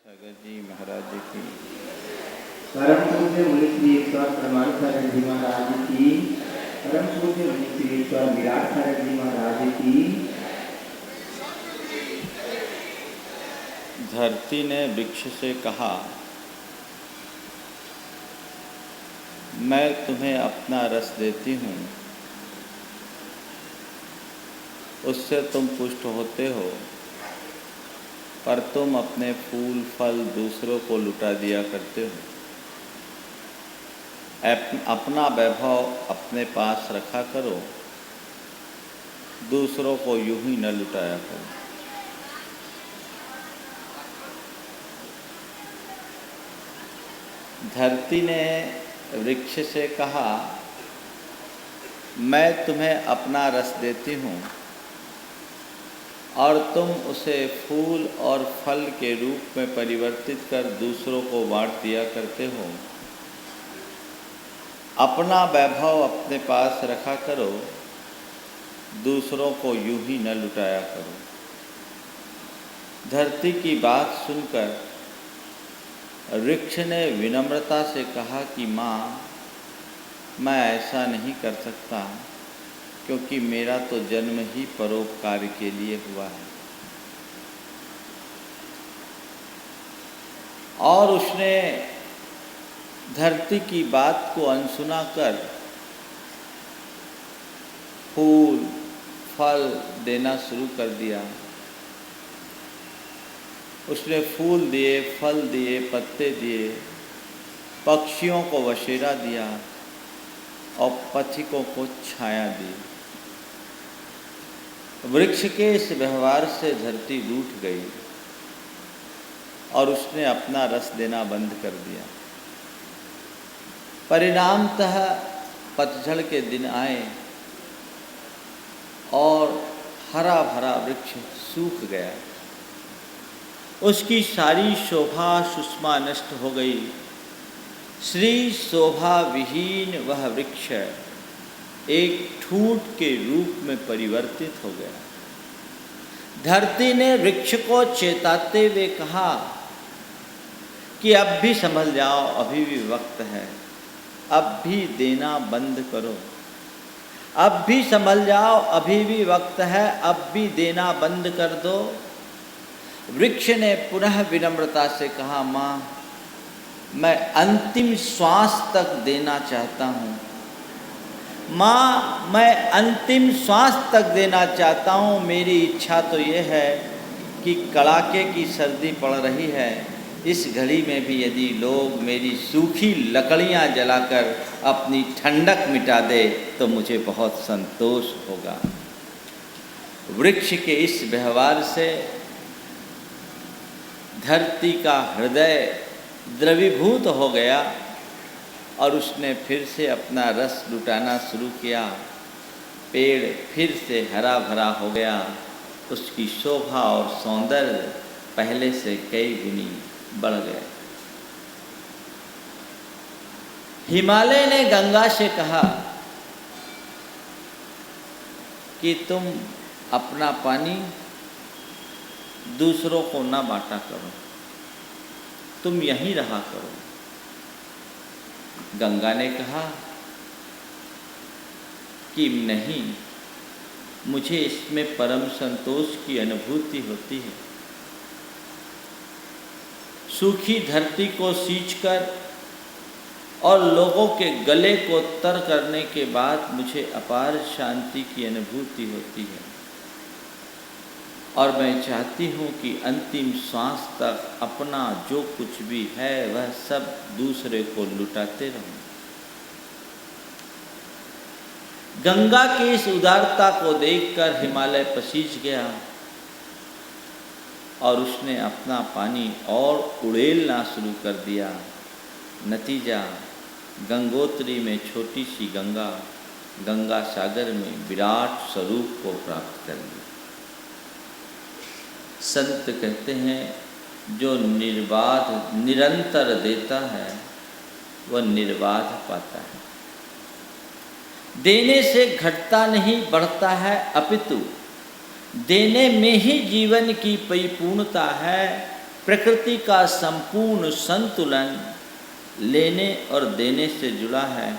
सागर जी महाराज जी की, परम पूज्य मुनि श्री ईश्वर परमानंद जी महाराज की, परम पूज्य मुनि श्री ईश्वर विराट सागर जी महाराज की। धरती ने वृक्ष से कहा, मैं तुम्हें अपना रस देती हूँ, उससे तुम पुष्ट होते हो, पर तुम अपने फूल फल दूसरों को लुटा दिया करते हो। अपना वैभव अपने पास रखा करो, दूसरों को यूं ही न लुटाया करो। धरती ने वृक्ष से कहा, मैं तुम्हें अपना रस देती हूँ और तुम उसे फूल और फल के रूप में परिवर्तित कर दूसरों को बांट दिया करते हो। अपना वैभव अपने पास रखा करो, दूसरों को यूं ही न लुटाया करो। धरती की बात सुनकर वृक्ष ने विनम्रता से कहा कि माँ, मैं ऐसा नहीं कर सकता, क्योंकि मेरा तो जन्म ही परोपकार के लिए हुआ है। और उसने धरती की बात को अनसुना कर फूल फल देना शुरू कर दिया। उसने फूल दिए, फल दिए, पत्ते दिए, पक्षियों को बसेरा दिया और पथिकों को छाया दी। वृक्ष के इस व्यवहार से धरती रूठ गई और उसने अपना रस देना बंद कर दिया। परिणामतः पतझड़ के दिन आए और हरा भरा वृक्ष सूख गया। उसकी सारी शोभा सुषमा नष्ट हो गई। श्री शोभा विहीन वह वृक्ष एक ठूंठ के रूप में परिवर्तित हो गया। धरती ने वृक्ष को चेताते हुए कहा कि अब भी संभल जाओ, अभी भी वक्त है, अब भी देना बंद करो। अब भी संभल जाओ, अभी भी वक्त है, अब भी देना बंद कर दो। वृक्ष ने पुनः विनम्रता से कहा, माँ, मैं अंतिम श्वास तक देना चाहता हूँ। माँ, मैं अंतिम श्वास तक देना चाहता हूँ। मेरी इच्छा तो ये है कि कड़ाके की सर्दी पड़ रही है, इस घड़ी में भी यदि लोग मेरी सूखी लकड़ियाँ जलाकर अपनी ठंडक मिटा दे तो मुझे बहुत संतोष होगा। वृक्ष के इस व्यवहार से धरती का हृदय द्रवीभूत हो गया और उसने फिर से अपना रस लुटाना शुरू किया। पेड़ फिर से हरा भरा हो गया। उसकी शोभा और सौंदर्य पहले से कई गुनी बढ़ गए। हिमालय ने गंगा से कहा कि तुम अपना पानी दूसरों को ना बांटा करो, तुम यहीं रहा करो। गंगा ने कहा कि नहीं, मुझे इसमें परम संतोष की अनुभूति होती है। सूखी धरती को सींचकर और लोगों के गले को तर करने के बाद मुझे अपार शांति की अनुभूति होती है और मैं चाहती हूँ कि अंतिम श्वास तक अपना जो कुछ भी है वह सब दूसरे को लुटाते रहूं। गंगा की इस उदारता को देखकर हिमालय पसीज गया और उसने अपना पानी और उड़ेलना शुरू कर दिया। नतीजा, गंगोत्री में छोटी सी गंगा गंगा सागर में विराट स्वरूप को प्राप्त कर लिया। संत कहते हैं, जो निर्बाध निरंतर देता है वह निर्बाध पाता है। देने से घटता नहीं बढ़ता है, अपितु देने में ही जीवन की परिपूर्णता है। प्रकृति का संपूर्ण संतुलन लेने और देने से जुड़ा है,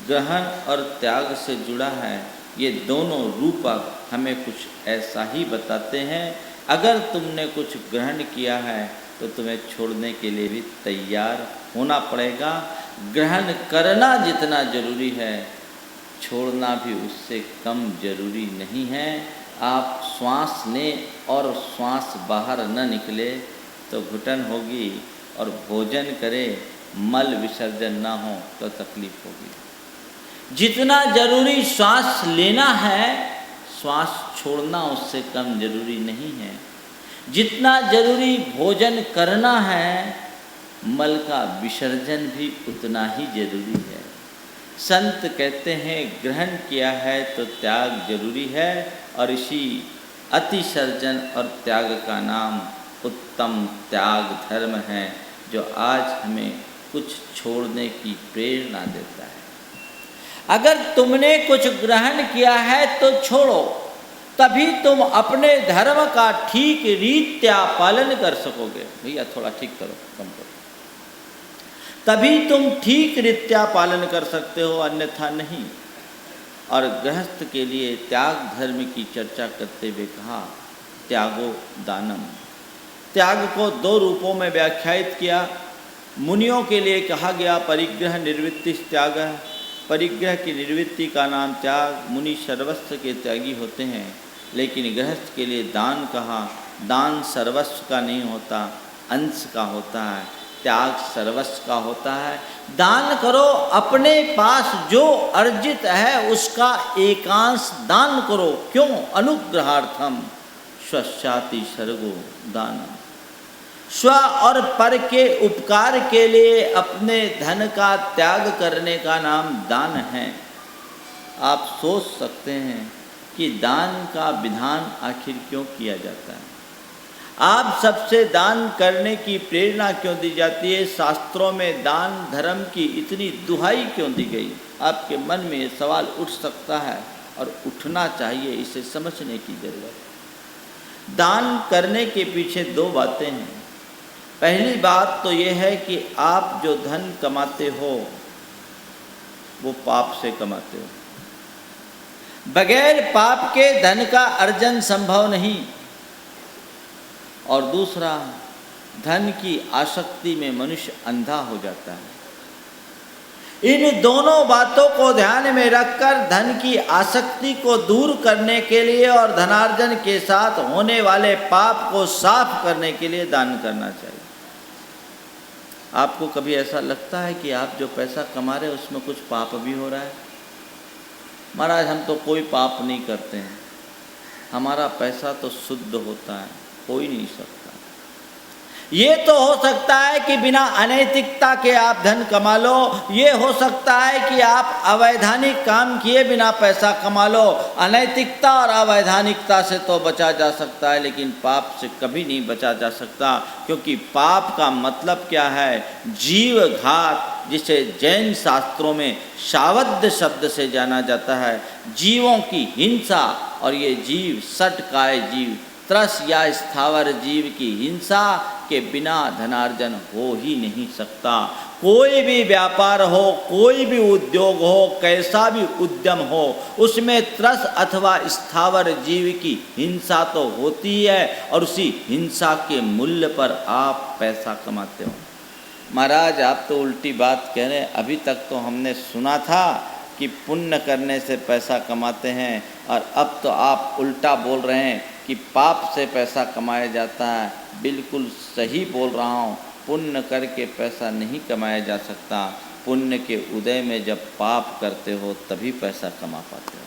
ग्रहण और त्याग से जुड़ा है। ये दोनों रूपक हमें कुछ ऐसा ही बताते हैं। अगर तुमने कुछ ग्रहण किया है तो तुम्हें छोड़ने के लिए भी तैयार होना पड़ेगा। ग्रहण करना जितना जरूरी है, छोड़ना भी उससे कम जरूरी नहीं है। आप श्वास लें और श्वास बाहर न निकले तो घुटन होगी, और भोजन करें मल विसर्जन ना हो तो तकलीफ होगी। जितना जरूरी श्वास लेना है, श्वास छोड़ना उससे कम जरूरी नहीं है। जितना जरूरी भोजन करना है, मल का विसर्जन भी उतना ही जरूरी है। संत कहते हैं ग्रहण किया है तो त्याग जरूरी है, और इसी अतिसर्जन और त्याग का नाम उत्तम त्याग धर्म है, जो आज हमें कुछ छोड़ने की प्रेरणा देता है। अगर तुमने कुछ ग्रहण किया है तो छोड़ो, तभी तुम अपने धर्म का ठीक रीत्या पालन कर सकोगे। भैया थोड़ा ठीक करो, कम करो, तभी तुम ठीक रीत्या पालन कर सकते हो, अन्यथा नहीं। और गृहस्थ के लिए त्याग धर्म की चर्चा करते हुए कहा त्यागो दानम। त्याग को दो रूपों में व्याख्यायित किया। मुनियों के लिए कहा गया परिग्रह निवृत्ति त्याग। परिग्रह की निवृत्ति का नाम त्याग। मुनि सर्वस्व के त्यागी होते हैं, लेकिन गृहस्थ के लिए दान कहा। दान सर्वस्व का नहीं होता, अंश का होता है। त्याग सर्वस्व का होता है। दान करो, अपने पास जो अर्जित है उसका एकांश दान करो। क्यों? अनुग्रहार्थम स्वस्याति सर्गो दानम। स्व और पर के उपकार के लिए अपने धन का त्याग करने का नाम दान है। आप सोच सकते हैं कि दान का विधान आखिर क्यों किया जाता है? आप सबसे दान करने की प्रेरणा क्यों दी जाती है? शास्त्रों में दान धर्म की इतनी दुहाई क्यों दी गई? आपके मन में ये सवाल उठ सकता है और उठना चाहिए, इसे समझने की जरूरत है। दान करने के पीछे दो बातें हैं। पहली बात तो ये है कि आप जो धन कमाते हो वो पाप से कमाते हो। बगैर पाप के धन का अर्जन संभव नहीं। और दूसरा, धन की आसक्ति में मनुष्य अंधा हो जाता है। इन दोनों बातों को ध्यान में रखकर धन की आसक्ति को दूर करने के लिए और धनार्जन के साथ होने वाले पाप को साफ करने के लिए दान करना चाहिए। आपको कभी ऐसा लगता है कि आप जो पैसा कमा रहे हैं उसमें कुछ पाप भी हो रहा है? महाराज हम तो कोई पाप नहीं करते हैं, हमारा पैसा तो शुद्ध होता है, कोई नहीं सकता। ये तो हो सकता है कि बिना अनैतिकता के आप धन कमा लो। ये हो सकता है कि आप अवैधानिक काम किए बिना पैसा कमा लो। अनैतिकता और अवैधानिकता से तो बचा जा सकता है, लेकिन पाप से कभी नहीं बचा जा सकता। क्योंकि पाप का मतलब क्या है? जीव घात, जिसे जैन शास्त्रों में शावद्य शब्द से जाना जाता है। जीवों की हिंसा, और ये जीव षटकाय जीव, त्रस या स्थावर जीव की हिंसा के बिना धनार्जन हो ही नहीं सकता। कोई भी व्यापार हो, कोई भी उद्योग हो, कैसा भी उद्यम हो, उसमें त्रस अथवा स्थावर जीव की हिंसा तो होती है, और उसी हिंसा के मूल्य पर आप पैसा कमाते हो। महाराज आप तो उल्टी बात कह रहे हैं। अभी तक तो हमने सुना था कि पुण्य करने से पैसा कमाते हैं, और अब तो आप उल्टा बोल रहे हैं कि पाप से पैसा कमाया जाता है। बिल्कुल सही बोल रहा हूँ। पुण्य करके पैसा नहीं कमाया जा सकता। पुण्य के उदय में जब पाप करते हो तभी पैसा कमा पाते हो।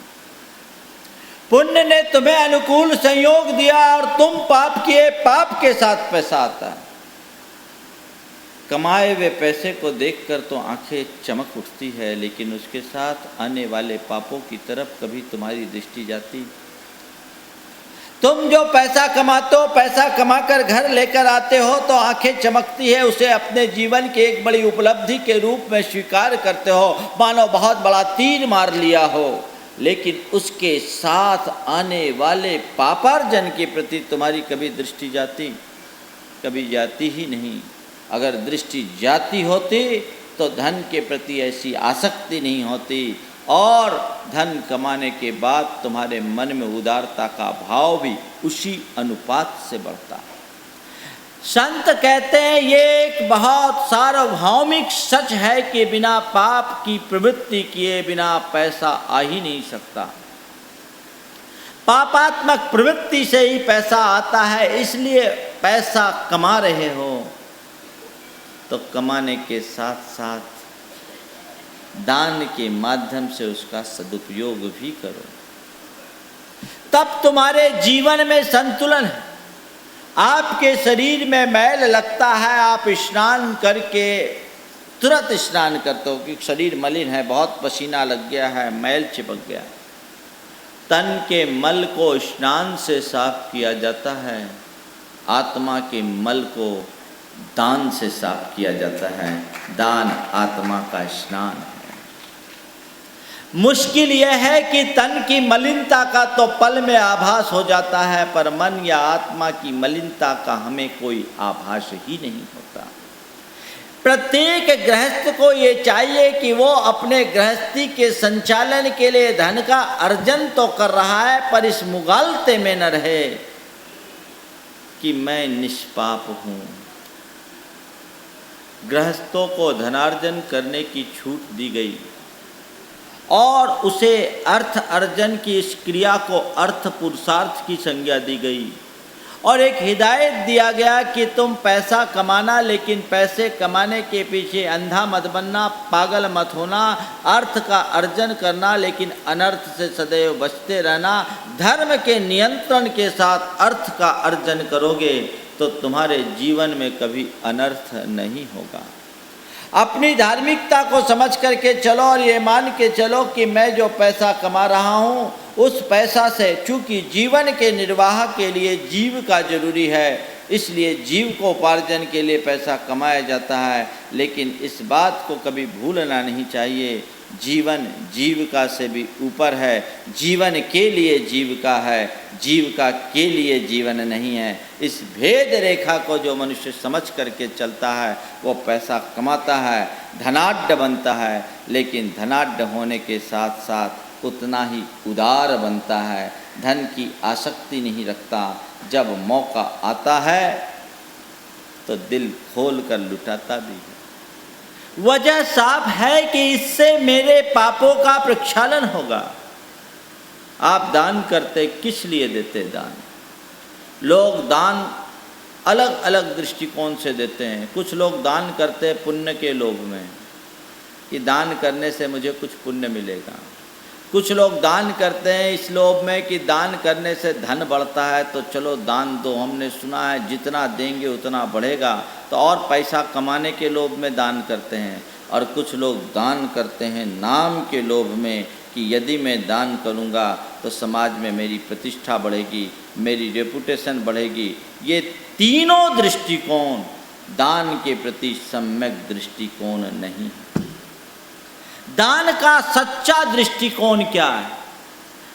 पुण्य ने तुम्हें अनुकूल संयोग दिया और तुम पाप किए, पाप के साथ पैसा आता है। कमाए हुए पैसे को देखकर तो आंखें चमक उठती है, लेकिन उसके साथ आने वाले पापों की तरफ कभी तुम्हारी दृष्टि जाती? तुम जो पैसा कमाते हो, पैसा कमाकर घर लेकर आते हो तो आंखें चमकती है। उसे अपने जीवन की एक बड़ी उपलब्धि के रूप में स्वीकार करते हो, मानो बहुत बड़ा तीर मार लिया हो। लेकिन उसके साथ आने वाले पापार्जन के प्रति तुम्हारी कभी दृष्टि जाती? कभी जाती ही नहीं। अगर दृष्टि जाती होती तो धन के प्रति ऐसी आसक्ति नहीं होती, और धन कमाने के बाद तुम्हारे मन में उदारता का भाव भी उसी अनुपात से बढ़ता है। संत कहते हैं ये एक बहुत सार्वभौमिक सच है कि बिना पाप की प्रवृत्ति किए बिना पैसा आ ही नहीं सकता। पापात्मक प्रवृत्ति से ही पैसा आता है। इसलिए पैसा कमा रहे हो तो कमाने के साथ साथ दान के माध्यम से उसका सदुपयोग भी करो, तब तुम्हारे जीवन में संतुलन है। आपके शरीर में मैल लगता है, आप स्नान करके तुरंत स्नान करते हो क्योंकि शरीर मलिन है, बहुत पसीना लग गया है, मैल चिपक गया। तन के मल को स्नान से साफ किया जाता है, आत्मा के मल को दान से साफ किया जाता है। दान आत्मा का स्नान है। मुश्किल यह है कि तन की मलिनता का तो पल में आभास हो जाता है, पर मन या आत्मा की मलिनता का हमें कोई आभास ही नहीं होता। प्रत्येक गृहस्थ को ये चाहिए कि वो अपने गृहस्थी के संचालन के लिए धन का अर्जन तो कर रहा है, पर इस मुगालते में न रहे कि मैं निष्पाप हूँ। गृहस्थों को धनार्जन करने की छूट दी गई और उसे अर्थ अर्जन की इस क्रिया को अर्थ पुरुषार्थ की संज्ञा दी गई, और एक हिदायत दिया गया कि तुम पैसा कमाना, लेकिन पैसे कमाने के पीछे अंधा मत बनना, पागल मत होना। अर्थ का अर्जन करना, लेकिन अनर्थ से सदैव बचते रहना। धर्म के नियंत्रण के साथ अर्थ का अर्जन करोगे तो तुम्हारे जीवन में कभी अनर्थ नहीं होगा। अपनी धार्मिकता को समझ करके चलो और ये मान के चलो कि मैं जो पैसा कमा रहा हूँ उस पैसा से, चूँकि जीवन के निर्वाह के लिए जीविका जरूरी है, इसलिए जीव को उपार्जन के लिए पैसा कमाया जाता है। लेकिन इस बात को कभी भूलना नहीं चाहिए, जीवन जीविका से भी ऊपर है। जीवन के लिए जीविका है, जीविका के लिए जीवन नहीं है। इस भेद रेखा को जो मनुष्य समझ करके चलता है वो पैसा कमाता है, धनाढ्य बनता है, लेकिन धनाढ्य होने के साथ साथ उतना ही उदार बनता है, धन की आसक्ति नहीं रखता। जब मौका आता है तो दिल खोल कर लुटाता भी है। वजह साफ है कि इससे मेरे पापों का प्रक्षालन होगा। आप दान करते किस लिए देते दान? लोग दान अलग अलग दृष्टिकोण से देते हैं। कुछ लोग दान करते पुण्य के लोभ में कि दान करने से मुझे कुछ पुण्य मिलेगा। कुछ लोग दान करते हैं इस लोभ में कि दान करने से धन बढ़ता है, तो चलो दान दो। हमने सुना है जितना देंगे उतना बढ़ेगा, तो और पैसा कमाने के लोभ में दान करते हैं। और कुछ लोग दान करते हैं नाम के लोभ में कि यदि मैं दान करूंगा तो समाज में मेरी प्रतिष्ठा बढ़ेगी, मेरी रेपुटेशन बढ़ेगी। ये तीनों दृष्टिकोण दान के प्रति सम्यक दृष्टिकोण नहीं। दान का सच्चा दृष्टिकोण क्या है?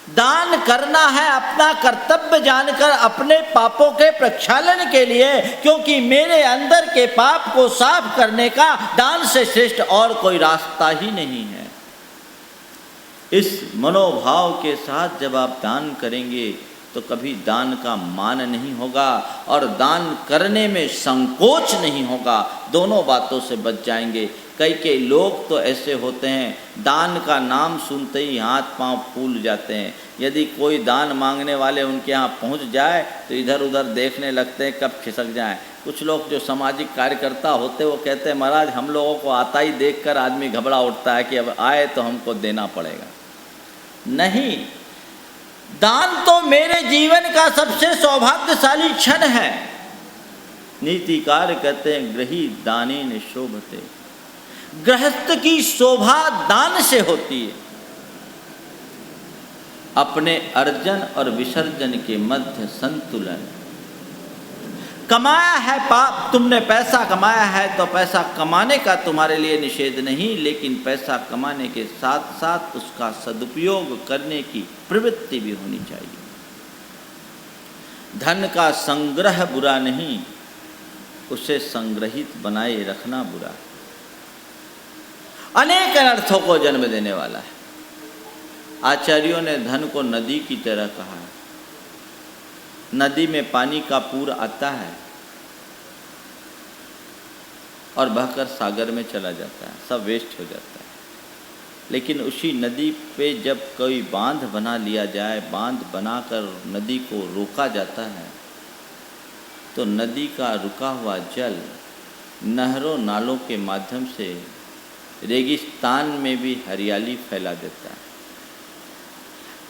दान करना है अपना कर्तव्य जानकर, अपने पापों के प्रक्षालन के लिए, क्योंकि मेरे अंदर के पाप को साफ करने का दान से श्रेष्ठ और कोई रास्ता ही नहीं है। इस मनोभाव के साथ जब आप दान करेंगे तो कभी दान का मान नहीं होगा और दान करने में संकोच नहीं होगा। दोनों बातों से बच जाएंगे। कई लोग तो ऐसे होते हैं, दान का नाम सुनते ही हाथ पांव फूल जाते हैं। यदि कोई दान मांगने वाले उनके यहाँ पहुँच जाए तो इधर उधर देखने लगते हैं कब खिसक जाएं। कुछ लोग जो सामाजिक कार्यकर्ता होते वो कहते हैं महाराज हम लोगों को आता ही देखकर आदमी घबरा उठता है कि अब आए तो हमको देना पड़ेगा। नहीं, दान तो मेरे जीवन का सबसे सौभाग्यशाली क्षण है। नीतिकार कहते हैं गृही दानेन शोभते, गृहस्थ की शोभा दान से होती है। अपने अर्जन और विसर्जन के मध्य संतुलन। कमाया है पाप, तुमने पैसा कमाया है तो पैसा कमाने का तुम्हारे लिए निषेध नहीं, लेकिन पैसा कमाने के साथ साथ उसका सदुपयोग करने की प्रवृत्ति भी होनी चाहिए। धन का संग्रह बुरा नहीं, उसे संग्रहित बनाए रखना बुरा है, अनेक अनर्थों को जन्म देने वाला है। आचार्यों ने धन को नदी की तरह कहा है। नदी में पानी का पूर आता है और बहकर सागर में चला जाता है, सब वेस्ट हो जाता है। लेकिन उसी नदी पे जब कोई बांध बना लिया जाए, बांध बनाकर नदी को रोका जाता है, तो नदी का रुका हुआ जल नहरों नालों के माध्यम से रेगिस्तान में भी हरियाली फैला देता है।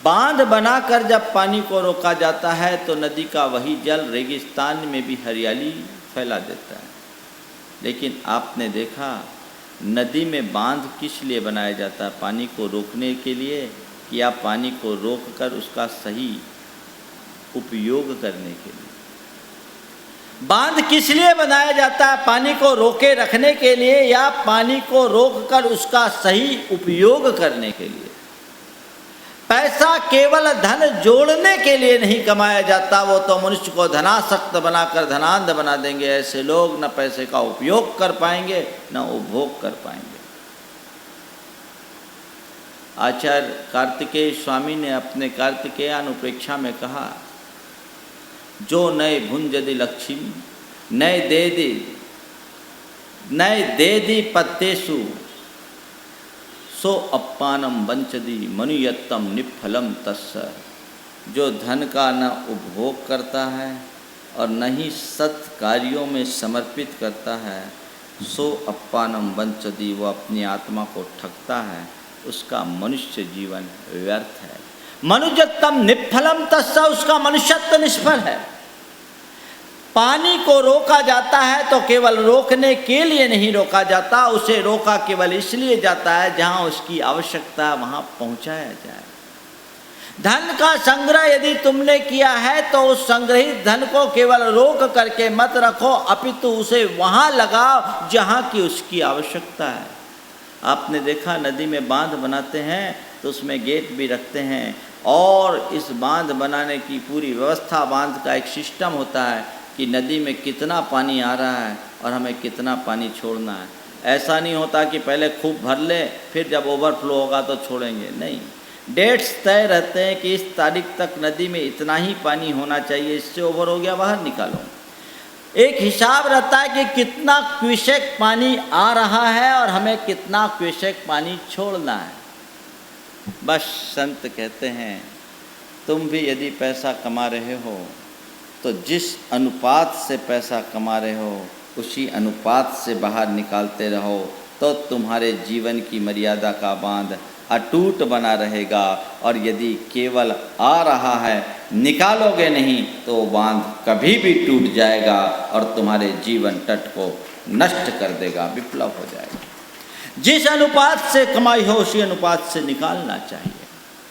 बांध बनाकर जब पानी को रोका जाता है तो नदी का वही जल रेगिस्तान में भी हरियाली फैला देता है। लेकिन आपने देखा नदी में बांध किस लिए बनाया जाता है? पानी को रोकने के लिए, कि या पानी को रोककर उसका सही उपयोग करने के लिए? बांध किस लिए बनाया जाता है? पानी को रोके रखने के लिए या पानी को रोककर उसका सही उपयोग करने के लिए? पैसा केवल धन जोड़ने के लिए नहीं कमाया जाता, वो तो मनुष्य को धनासक्त बनाकर धनांध बना देंगे। ऐसे लोग न पैसे का उपयोग कर पाएंगे न उपभोग कर पाएंगे। आचार्य कार्तिकेय स्वामी ने अपने कार्तिकेयानुप्रेक्षा में कहा, जो नए भुंजदि लक्ष्मी नए देदी पत्तेषु सो अप्पानम वंचदी मनुयत्तम निफलम तस्य। जो धन का न उपभोग करता है और न ही सत् कार्यों में समर्पित करता है, सो अप्पानम वंचदी, वो अपनी आत्मा को ठगता है, उसका मनुष्य जीवन व्यर्थ है। मनुजत्तम निफलम तस्य, उसका मनुष्यत्व निष्फल है। पानी को रोका जाता है तो केवल रोकने के लिए नहीं रोका जाता, उसे रोका केवल इसलिए जाता है जहाँ उसकी आवश्यकता है वहाँ पहुँचाया जाए। धन का संग्रह यदि तुमने किया है तो उस संग्रहित धन को केवल रोक करके मत रखो, अपितु उसे वहाँ लगाओ जहाँ की उसकी आवश्यकता है। आपने देखा नदी में बांध बनाते हैं तो उसमें गेट भी रखते हैं, और इस बांध बनाने की पूरी व्यवस्था, बांध का एक सिस्टम होता है कि नदी में कितना पानी आ रहा है और हमें कितना पानी छोड़ना है। ऐसा नहीं होता कि पहले खूब भर ले फिर जब ओवरफ्लो होगा तो छोड़ेंगे, नहीं। डेट्स तय रहते हैं कि इस तारीख तक नदी में इतना ही पानी होना चाहिए, इससे ओवर हो गया बाहर निकालो। एक हिसाब रहता है कि कितना क्यूसेक पानी आ रहा है और हमें कितना क्यूसेक पानी छोड़ना है। बस संत कहते हैं, तुम भी यदि पैसा कमा रहे हो तो जिस अनुपात से पैसा कमा रहे हो उसी अनुपात से बाहर निकालते रहो, तो तुम्हारे जीवन की मर्यादा का बांध अटूट बना रहेगा। और यदि केवल आ रहा है, निकालोगे नहीं, तो बांध कभी भी टूट जाएगा और तुम्हारे जीवन तट को नष्ट कर देगा, विप्लव हो जाएगा। जिस अनुपात से कमाई हो उसी अनुपात से निकालना चाहिए।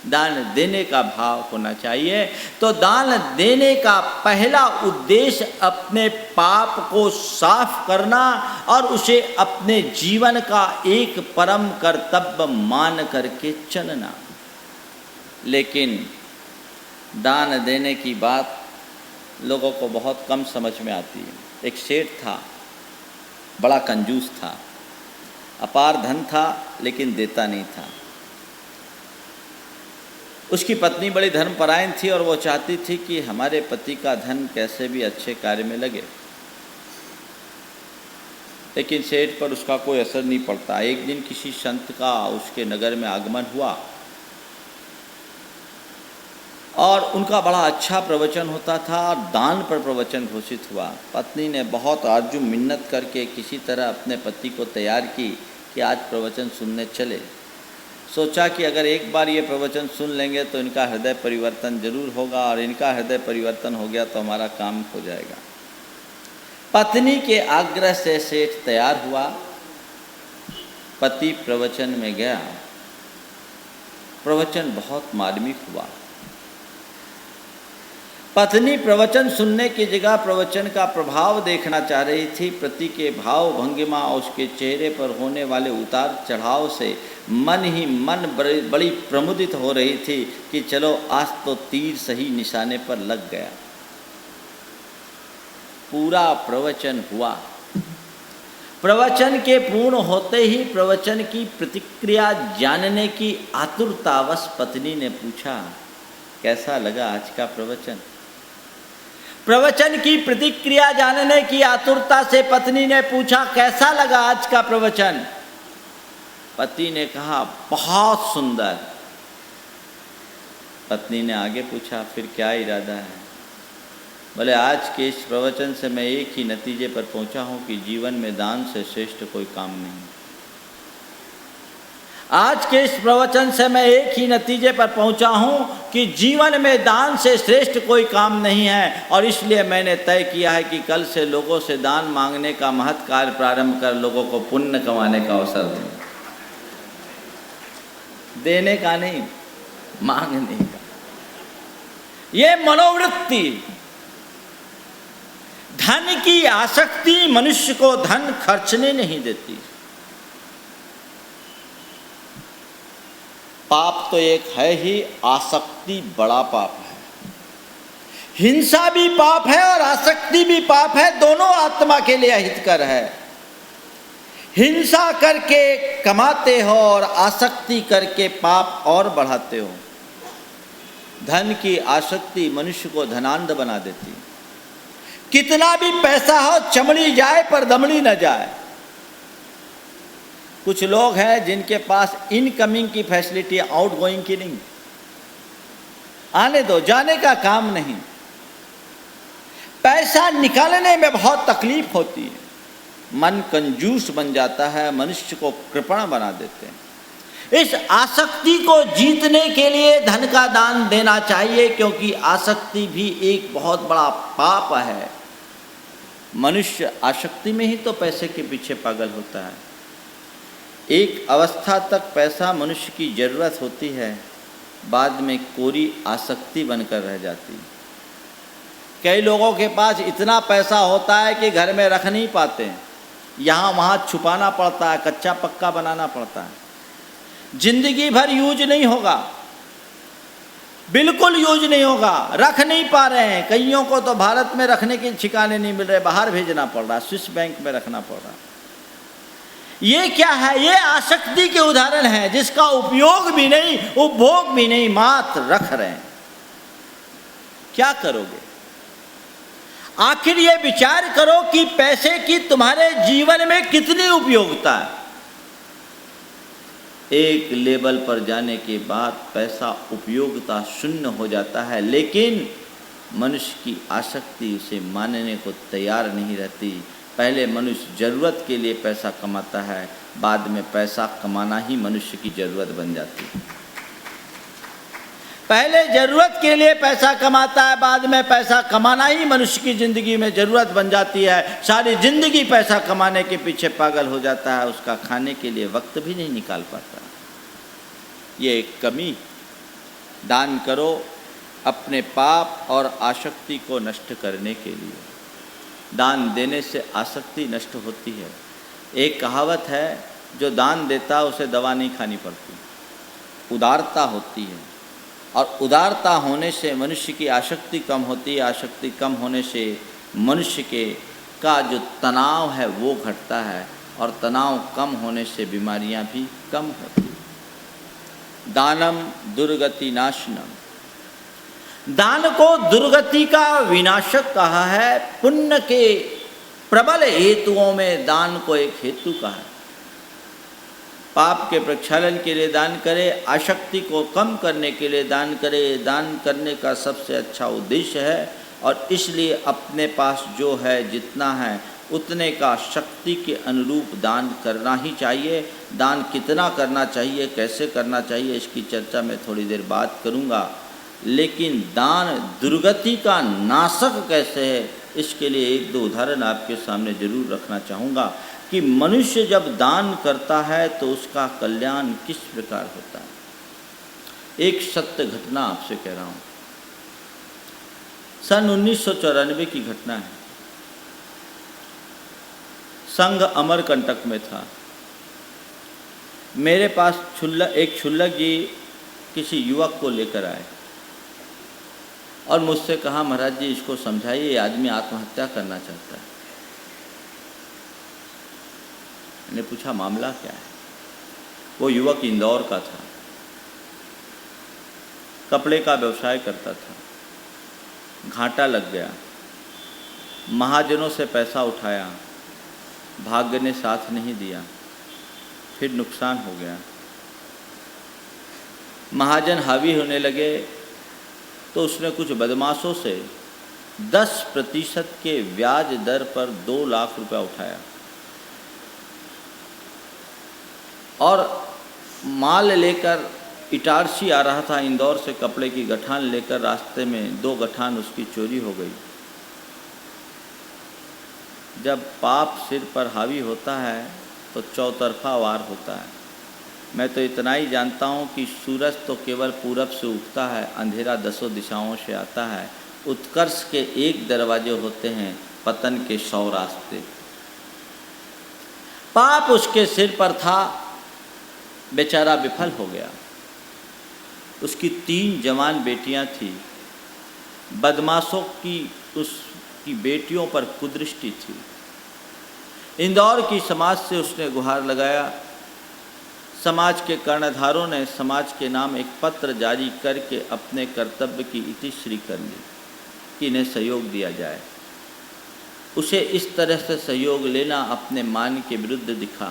दान देने का भाव होना चाहिए। तो दान देने का पहला उद्देश्य अपने पाप को साफ करना और उसे अपने जीवन का एक परम कर्तव्य मान करके चलना। लेकिन दान देने की बात लोगों को बहुत कम समझ में आती है। एक सेठ था, बड़ा कंजूस था, अपार धन था लेकिन देता नहीं था। उसकी पत्नी बड़ी धर्मपरायण थी और वो चाहती थी कि हमारे पति का धन कैसे भी अच्छे कार्य में लगे, लेकिन सेठ पर उसका कोई असर नहीं पड़ता। एक दिन किसी संत का उसके नगर में आगमन हुआ और उनका बड़ा अच्छा प्रवचन होता था और दान पर प्रवचन घोषित हुआ। पत्नी ने बहुत आरजू मिन्नत करके किसी तरह अपने पति को तैयार की कि आज प्रवचन सुनने चले। सोचा कि अगर एक बार ये प्रवचन सुन लेंगे तो इनका हृदय परिवर्तन जरूर होगा, और इनका हृदय परिवर्तन हो गया तो हमारा काम हो जाएगा। पत्नी के आग्रह से सेठ तैयार हुआ, पति प्रवचन में गया। प्रवचन बहुत मार्मिक हुआ। पत्नी प्रवचन सुनने की जगह प्रवचन का प्रभाव देखना चाह रही थी। पति के भाव भंगिमा और उसके चेहरे पर होने वाले उतार चढ़ाव से मन ही मन बड़ी प्रमुदित हो रही थी कि चलो आज तो तीर सही निशाने पर लग गया। पूरा प्रवचन हुआ। प्रवचन के पूर्ण होते ही प्रवचन की प्रतिक्रिया जानने की आतुरतावश पत्नी ने पूछा, कैसा लगा आज का प्रवचन? प्रवचन की प्रतिक्रिया जानने की आतुरता से पत्नी ने पूछा, कैसा लगा आज का प्रवचन? पति ने कहा, बहुत सुंदर। पत्नी ने आगे पूछा, फिर क्या इरादा है? बोले, आज के इस प्रवचन से मैं एक ही नतीजे पर पहुंचा हूं कि जीवन में दान से श्रेष्ठ कोई काम नहीं। आज के इस प्रवचन से मैं एक ही नतीजे पर पहुंचा हूं कि जीवन में दान से श्रेष्ठ कोई काम नहीं है, और इसलिए मैंने तय किया है कि कल से लोगों से दान मांगने का महत् कार्य प्रारंभ कर लोगों को पुण्य कमाने का अवसर दूं। देने का नहीं, मांगने का। ये मनोवृत्ति, धन की आसक्ति मनुष्य को धन खर्चने नहीं देती। पाप तो एक है ही, आसक्ति बड़ा पाप है। हिंसा भी पाप है और आसक्ति भी पाप है, दोनों आत्मा के लिए अहितकर है। हिंसा करके कमाते हो और आसक्ति करके पाप और बढ़ाते हो। धन की आसक्ति मनुष्य को धनांध बना देती। कितना भी पैसा हो, चमड़ी जाए पर दमड़ी न जाए। कुछ लोग हैं जिनके पास इनकमिंग की फैसिलिटी, आउटगोइंग की नहीं। आने दो, जाने का काम नहीं। पैसा निकालने में बहुत तकलीफ होती है, मन कंजूस बन जाता है, मनुष्य को कृपण बना देते हैं। इस आसक्ति को जीतने के लिए धन का दान देना चाहिए, क्योंकि आसक्ति भी एक बहुत बड़ा पाप है। मनुष्य आसक्ति में ही तो पैसे के पीछे पागल होता है। एक अवस्था तक पैसा मनुष्य की जरूरत होती है, बाद में कोरी आसक्ति बनकर रह जाती। कई लोगों के पास इतना पैसा होता है कि घर में रख नहीं पाते, यहाँ वहाँ छुपाना पड़ता है, कच्चा पक्का बनाना पड़ता है। जिंदगी भर यूज नहीं होगा, बिल्कुल यूज नहीं होगा, रख नहीं पा रहे हैं। कईयों को तो भारत में रखने के ठिकाने नहीं मिल रहे, बाहर भेजना पड़ रहा, स्विस बैंक में रखना पड़ रहा। ये क्या है? ये आसक्ति के उदाहरण है, जिसका उपयोग भी नहीं, उपभोग भी नहीं, मात्र रख रहे हैं। क्या करोगे? आखिर ये विचार करो कि पैसे की तुम्हारे जीवन में कितनी उपयोगिता है। एक लेवल पर जाने के बाद पैसा उपयोगिता शून्य हो जाता है, लेकिन मनुष्य की आसक्ति उसे मानने को तैयार नहीं रहती। पहले मनुष्य जरूरत के लिए पैसा कमाता है, बाद में पैसा कमाना ही मनुष्य की जरूरत बन जाती है। पहले जरूरत के लिए पैसा कमाता है, बाद में पैसा कमाना ही मनुष्य की जिंदगी में जरूरत बन जाती है। सारी जिंदगी पैसा कमाने के पीछे पागल हो जाता है, उसका खाने के लिए वक्त भी नहीं निकाल पाता। ये एक कमी। दान करो अपने पाप और आसक्ति को नष्ट करने के लिए। दान देने से आसक्ति नष्ट होती है। एक कहावत है, जो दान देता है उसे दवा नहीं खानी पड़ती, उदारता होती है। और उदारता होने से मनुष्य की आसक्ति कम होती है। आसक्ति कम होने से मनुष्य का जो तनाव है वो घटता है, और तनाव कम होने से बीमारियां भी कम होती हैं। दानम दुर्गति नाशनम। दान को दुर्गति का विनाशक कहा है। पुण्य के प्रबल हेतुओं में दान को एक हेतु कहा है। पाप के प्रक्षालन के लिए दान करे, आसक्ति को कम करने के लिए दान करे। दान करने का सबसे अच्छा उद्देश्य है, और इसलिए अपने पास जो है, जितना है, उतने का शक्ति के अनुरूप दान करना ही चाहिए। दान कितना करना चाहिए, कैसे करना चाहिए, इसकी चर्चा मैं थोड़ी देर बाद करूँगा। लेकिन दान दुर्गति का नाशक कैसे है, इसके लिए एक दो उदाहरण आपके सामने जरूर रखना चाहूँगा कि मनुष्य जब दान करता है तो उसका कल्याण किस प्रकार होता है। एक सत्य घटना आपसे कह रहा हूँ। सन 1994 की घटना है। संघ अमरकंटक में था। मेरे पास एक क्षुल्लक जी किसी युवक को लेकर आए। और मुझसे कहा, महाराज जी इसको समझाइए, ये आदमी आत्महत्या करना चाहता है। मैंने पूछा मामला क्या है? वो युवक इंदौर का था, कपड़े का व्यवसाय करता था, घाटा लग गया, महाजनों से पैसा उठाया, भाग्य ने साथ नहीं दिया, फिर नुकसान हो गया। महाजन हावी होने लगे तो उसने कुछ बदमाशों से 10% के ब्याज दर पर 2 लाख रुपया उठाया और माल लेकर इटारसी आ रहा था। इंदौर से कपड़े की गठान लेकर रास्ते में 2 गठान उसकी चोरी हो गई। जब पाप सिर पर हावी होता है तो चौतरफा वार होता है। मैं तो इतना ही जानता हूँ कि सूरज तो केवल पूरब से उगता है, अंधेरा 10 दिशाओं से आता है। उत्कर्ष के 1 दरवाजे होते हैं, पतन के 100 रास्ते। पाप उसके सिर पर था, बेचारा विफल हो गया। उसकी 3 जवान बेटियां थी, बदमाशों की उसकी बेटियों पर कुदृष्टि थी। इंदौर की समाज से उसने गुहार लगाया। समाज के कर्णधारों ने समाज के नाम एक पत्र जारी करके अपने कर्तव्य की इतिश्री कर ली कि इन्हें सहयोग दिया जाए। उसे इस तरह से सहयोग लेना अपने मान के विरुद्ध दिखा।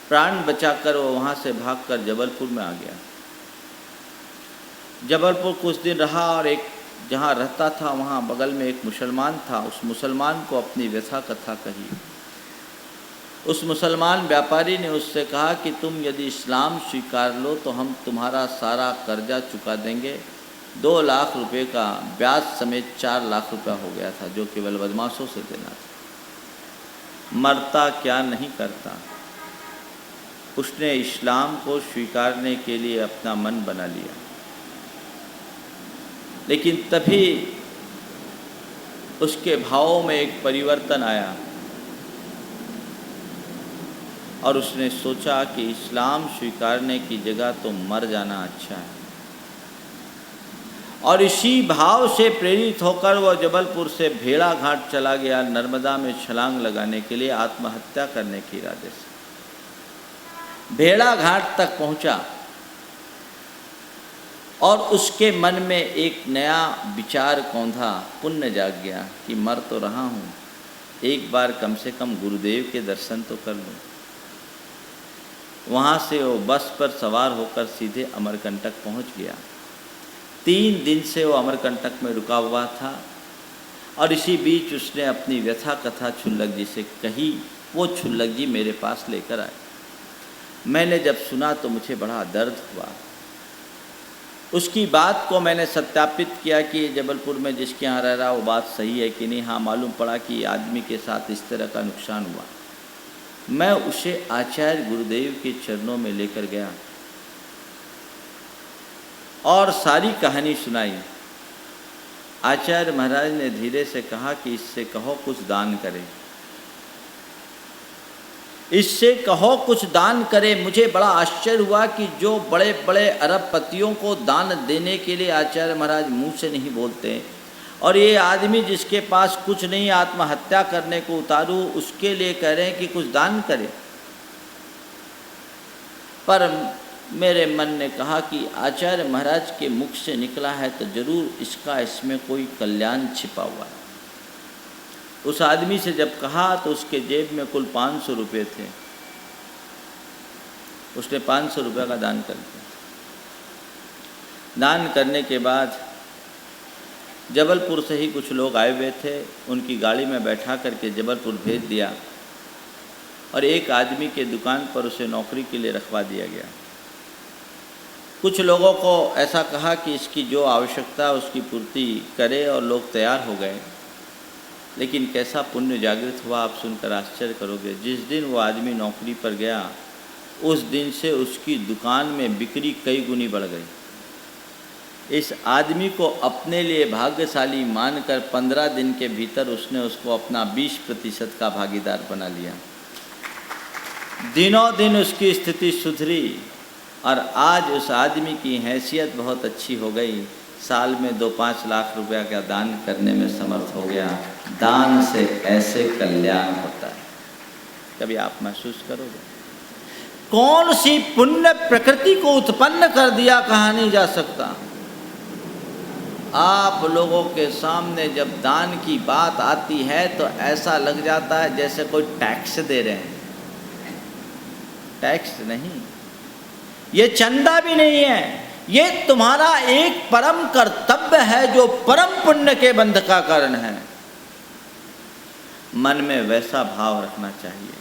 प्राण बचाकर वो वहाँ से भागकर जबलपुर में आ गया। जबलपुर कुछ दिन रहा और एक जहाँ रहता था वहाँ बगल में एक मुसलमान था। उस मुसलमान को अपनी व्यथा कथा कही। उस मुसलमान व्यापारी ने उससे कहा कि तुम यदि इस्लाम स्वीकार लो तो हम तुम्हारा सारा कर्जा चुका देंगे। 2 लाख रुपए का ब्याज समेत 4 लाख रुपया हो गया था, जो केवल बदमाशों से देना था। मरता क्या नहीं करता। उसने इस्लाम को स्वीकारने के लिए अपना मन बना लिया। लेकिन तभी उसके भावों में एक परिवर्तन आया और उसने सोचा कि इस्लाम स्वीकारने की जगह तो मर जाना अच्छा है। और इसी भाव से प्रेरित होकर वह जबलपुर से भेड़ा घाट चला गया, नर्मदा में छलांग लगाने के लिए, आत्महत्या करने के इरादे से। भेड़ा घाट तक पहुंचा और उसके मन में एक नया विचार कौंधा, पुण्य जाग गया कि मर तो रहा हूँ, एक बार कम से कम गुरुदेव के दर्शन तो कर लूँ। वहाँ से वो बस पर सवार होकर सीधे अमरकंटक पहुँच गया। 3 दिन से वो अमरकंटक में रुका हुआ था और इसी बीच उसने अपनी व्यथा कथा छुल्लक जी से कही। वो छुल्लक जी मेरे पास लेकर आए। मैंने जब सुना तो मुझे बड़ा दर्द हुआ। उसकी बात को मैंने सत्यापित किया कि जबलपुर में जिसके यहाँ रह रहा वो बात सही है कि नहीं। हाँ, मालूम पड़ा कि आदमी के साथ इस तरह का नुकसान हुआ। मैं उसे आचार्य गुरुदेव के चरणों में लेकर गया और सारी कहानी सुनाई। आचार्य महाराज ने धीरे से कहा कि इससे कहो कुछ दान करे, इससे कहो कुछ दान करे। मुझे बड़ा आश्चर्य हुआ कि जो बड़े बड़े अरबपतियों को दान देने के लिए आचार्य महाराज मुंह से नहीं बोलते, और ये आदमी जिसके पास कुछ नहीं, आत्महत्या करने को उतारू, उसके लिए कह रहे हैं कि कुछ दान करे। पर मेरे मन ने कहा कि आचार्य महाराज के मुख से निकला है तो जरूर इसमें कोई कल्याण छिपा हुआ है। उस आदमी से जब कहा तो उसके जेब में कुल 500 रुपये थे। उसने 500 रुपये का दान कर दिया। दान करने के बाद जबलपुर से ही कुछ लोग आए हुए थे, उनकी गाड़ी में बैठा करके जबलपुर भेज दिया और एक आदमी के दुकान पर उसे नौकरी के लिए रखवा दिया गया। कुछ लोगों को ऐसा कहा कि इसकी जो आवश्यकता है उसकी पूर्ति करे, और लोग तैयार हो गए। लेकिन कैसा पुण्य जागृत हुआ, आप सुनकर आश्चर्य करोगे। जिस दिन वो आदमी नौकरी पर गया उस दिन से उसकी दुकान में बिक्री कई गुनी बढ़ गई। इस आदमी को अपने लिए भाग्यशाली मानकर 15 दिन के भीतर उसने उसको अपना 20% का भागीदार बना लिया। दिनों दिन उसकी स्थिति सुधरी और आज उस आदमी की हैसियत बहुत अच्छी हो गई। साल में 2-5 लाख रुपया का दान करने में समर्थ हो गया। दान से ऐसे कल्याण होता है, कभी आप महसूस करोगे। कौन सी पुण्य प्रकृति को उत्पन्न कर दिया कहा नहीं जा सकता। आप लोगों के सामने जब दान की बात आती है तो ऐसा लग जाता है जैसे कोई टैक्स दे रहे हैं। टैक्स नहीं, ये चंदा भी नहीं है, ये तुम्हारा एक परम कर्तव्य है जो परम पुण्य के बंध का कारण है। मन में वैसा भाव रखना चाहिए।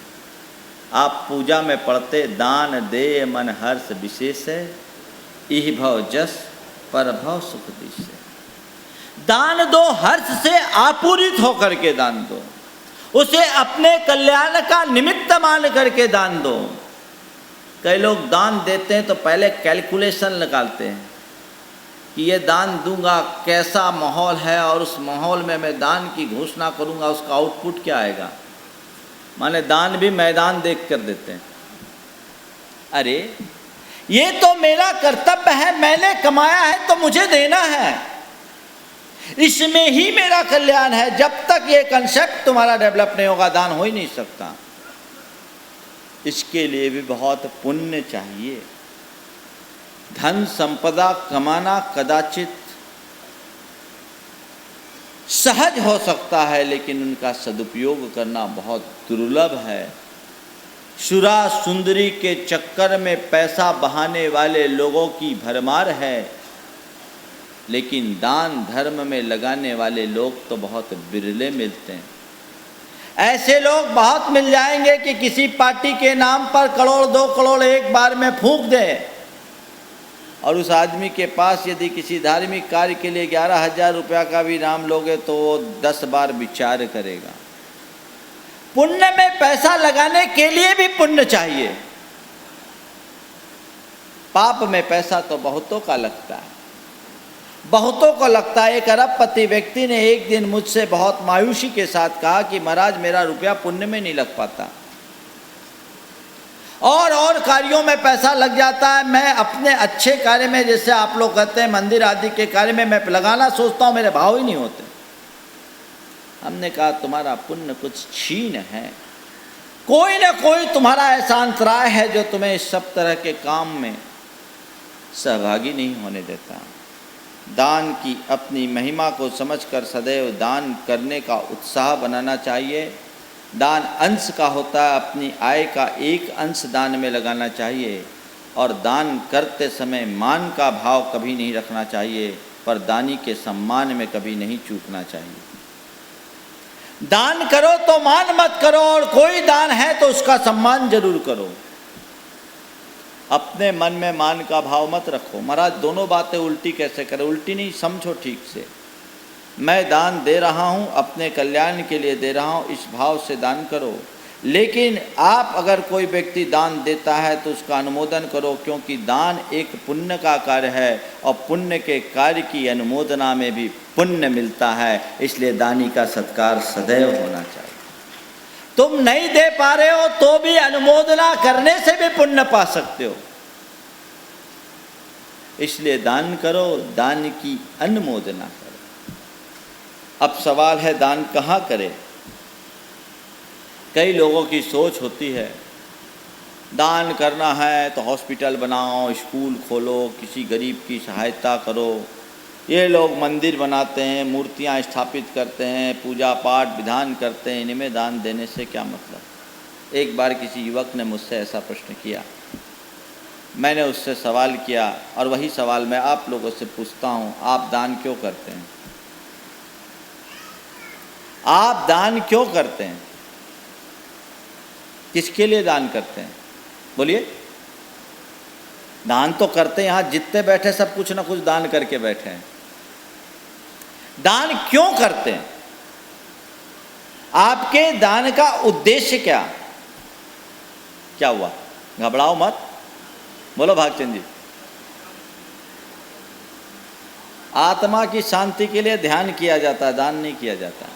आप पूजा में पढ़ते दान दे मन हर्ष विशेष है, इह भव जस पर भव सुख दिशे। दान दो हर्ष से आपूरित होकर के दान दो, उसे अपने कल्याण का निमित्त मान करके दान दो। कई लोग दान देते हैं तो पहले कैलकुलेशन निकालते हैं कि ये दान दूंगा कैसा माहौल है और उस माहौल में मैं दान की घोषणा करूंगा उसका आउटपुट क्या आएगा। माने दान भी मैदान देख कर देते हैं। अरे ये तो मेरा कर्तव्य है, मैंने कमाया है तो मुझे देना है, इसमें ही मेरा कल्याण है। जब तक ये कंसेप्ट तुम्हारा डेवलप नहीं होगा दान हो ही नहीं सकता। इसके लिए भी बहुत पुण्य चाहिए। धन संपदा कमाना कदाचित सहज हो सकता है, लेकिन उनका सदुपयोग करना बहुत दुर्लभ है। शुरा सुंदरी के चक्कर में पैसा बहाने वाले लोगों की भरमार है, लेकिन दान धर्म में लगाने वाले लोग तो बहुत बिरले मिलते हैं। ऐसे लोग बहुत मिल जाएंगे कि किसी पार्टी के नाम पर करोड़ 2 करोड़ एक बार में फूंक दे, और उस आदमी के पास यदि किसी धार्मिक कार्य के लिए 11,000 रुपया का भी नाम लोगे तो वो 10 बार विचार करेगा। पुण्य में पैसा लगाने के लिए भी पुण्य चाहिए। पाप में पैसा तो बहुतों का लगता है, बहुतों को लगता है। एक अरबपति व्यक्ति ने एक दिन मुझसे बहुत मायूसी के साथ कहा कि महाराज मेरा रुपया पुण्य में नहीं लग पाता, और कार्यों में पैसा लग जाता है। मैं अपने अच्छे कार्य में, जैसे आप लोग कहते हैं मंदिर आदि के कार्य में मैं लगाना सोचता हूँ, मेरे भाव ही नहीं होते। हमने कहा तुम्हारा पुण्य कुछ छीन है, कोई ना कोई तुम्हारा ऐसा अंतराय है जो तुम्हें इस सब तरह के काम में सहभागी नहीं होने देता। दान की अपनी महिमा को समझकर सदैव दान करने का उत्साह बनाना चाहिए। दान अंश का होता है, अपनी आय का एक अंश दान में लगाना चाहिए, और दान करते समय मान का भाव कभी नहीं रखना चाहिए, पर दानी के सम्मान में कभी नहीं चूकना चाहिए। दान करो तो मान मत करो, और कोई दान है तो उसका सम्मान जरूर करो। अपने मन में मान का भाव मत रखो। महाराज दोनों बातें उल्टी कैसे करें? उल्टी नहीं, समझो ठीक से। मैं दान दे रहा हूँ, अपने कल्याण के लिए दे रहा हूँ, इस भाव से दान करो। लेकिन आप अगर कोई व्यक्ति दान देता है तो उसका अनुमोदन करो, क्योंकि दान एक पुण्य का कार्य है, और पुण्य के कार्य की अनुमोदना में भी पुण्य मिलता है। इसलिए दानी का सत्कार सदैव होना चाहिए। तुम नहीं दे पा रहे हो तो भी अनुमोदना करने से भी पुण्य पा सकते हो। इसलिए दान करो, दान की अनुमोदना करो। अब सवाल है दान कहाँ करें? कई लोगों की सोच होती है दान करना है तो हॉस्पिटल बनाओ, स्कूल खोलो, किसी गरीब की सहायता करो। ये लोग मंदिर बनाते हैं, मूर्तियां स्थापित करते हैं, पूजा पाठ विधान करते हैं, इनमें दान देने से क्या मतलब? एक बार किसी युवक ने मुझसे ऐसा प्रश्न किया। मैंने उससे सवाल किया, और वही सवाल मैं आप लोगों से पूछता हूँ, आप दान क्यों करते हैं? आप दान क्यों करते हैं? किसके लिए दान करते हैं? बोलिए। दान तो करते हैं, यहाँ जितने बैठे सब कुछ ना कुछ दान करके बैठे हैं। दान क्यों करते हैं? आपके दान का उद्देश्य क्या? क्या हुआ? घबराओ मत, बोलो भागचंद जी। आत्मा की शांति के लिए ध्यान किया जाता है, दान नहीं किया जाता।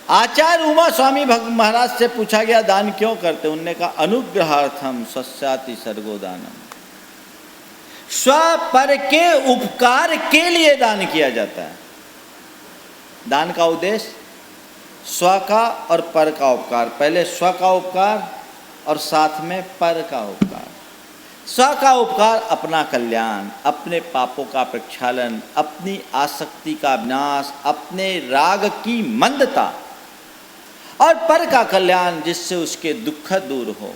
आचार्य उमा स्वामी महाराज से पूछा गया दान क्यों करते? उनने कहा अनुग्रहार्थम सस्याति सर्गो दानम। स्व पर के उपकार के लिए दान किया जाता है। दान का उद्देश्य स्व का और पर का उपकार, पहले स्व का उपकार और साथ में पर का उपकार। स्व का उपकार अपना कल्याण, अपने पापों का प्रक्षालन, अपनी आसक्ति का विनाश, अपने राग की मंदता, और पर का कल्याण जिससे उसके दुख दूर हो।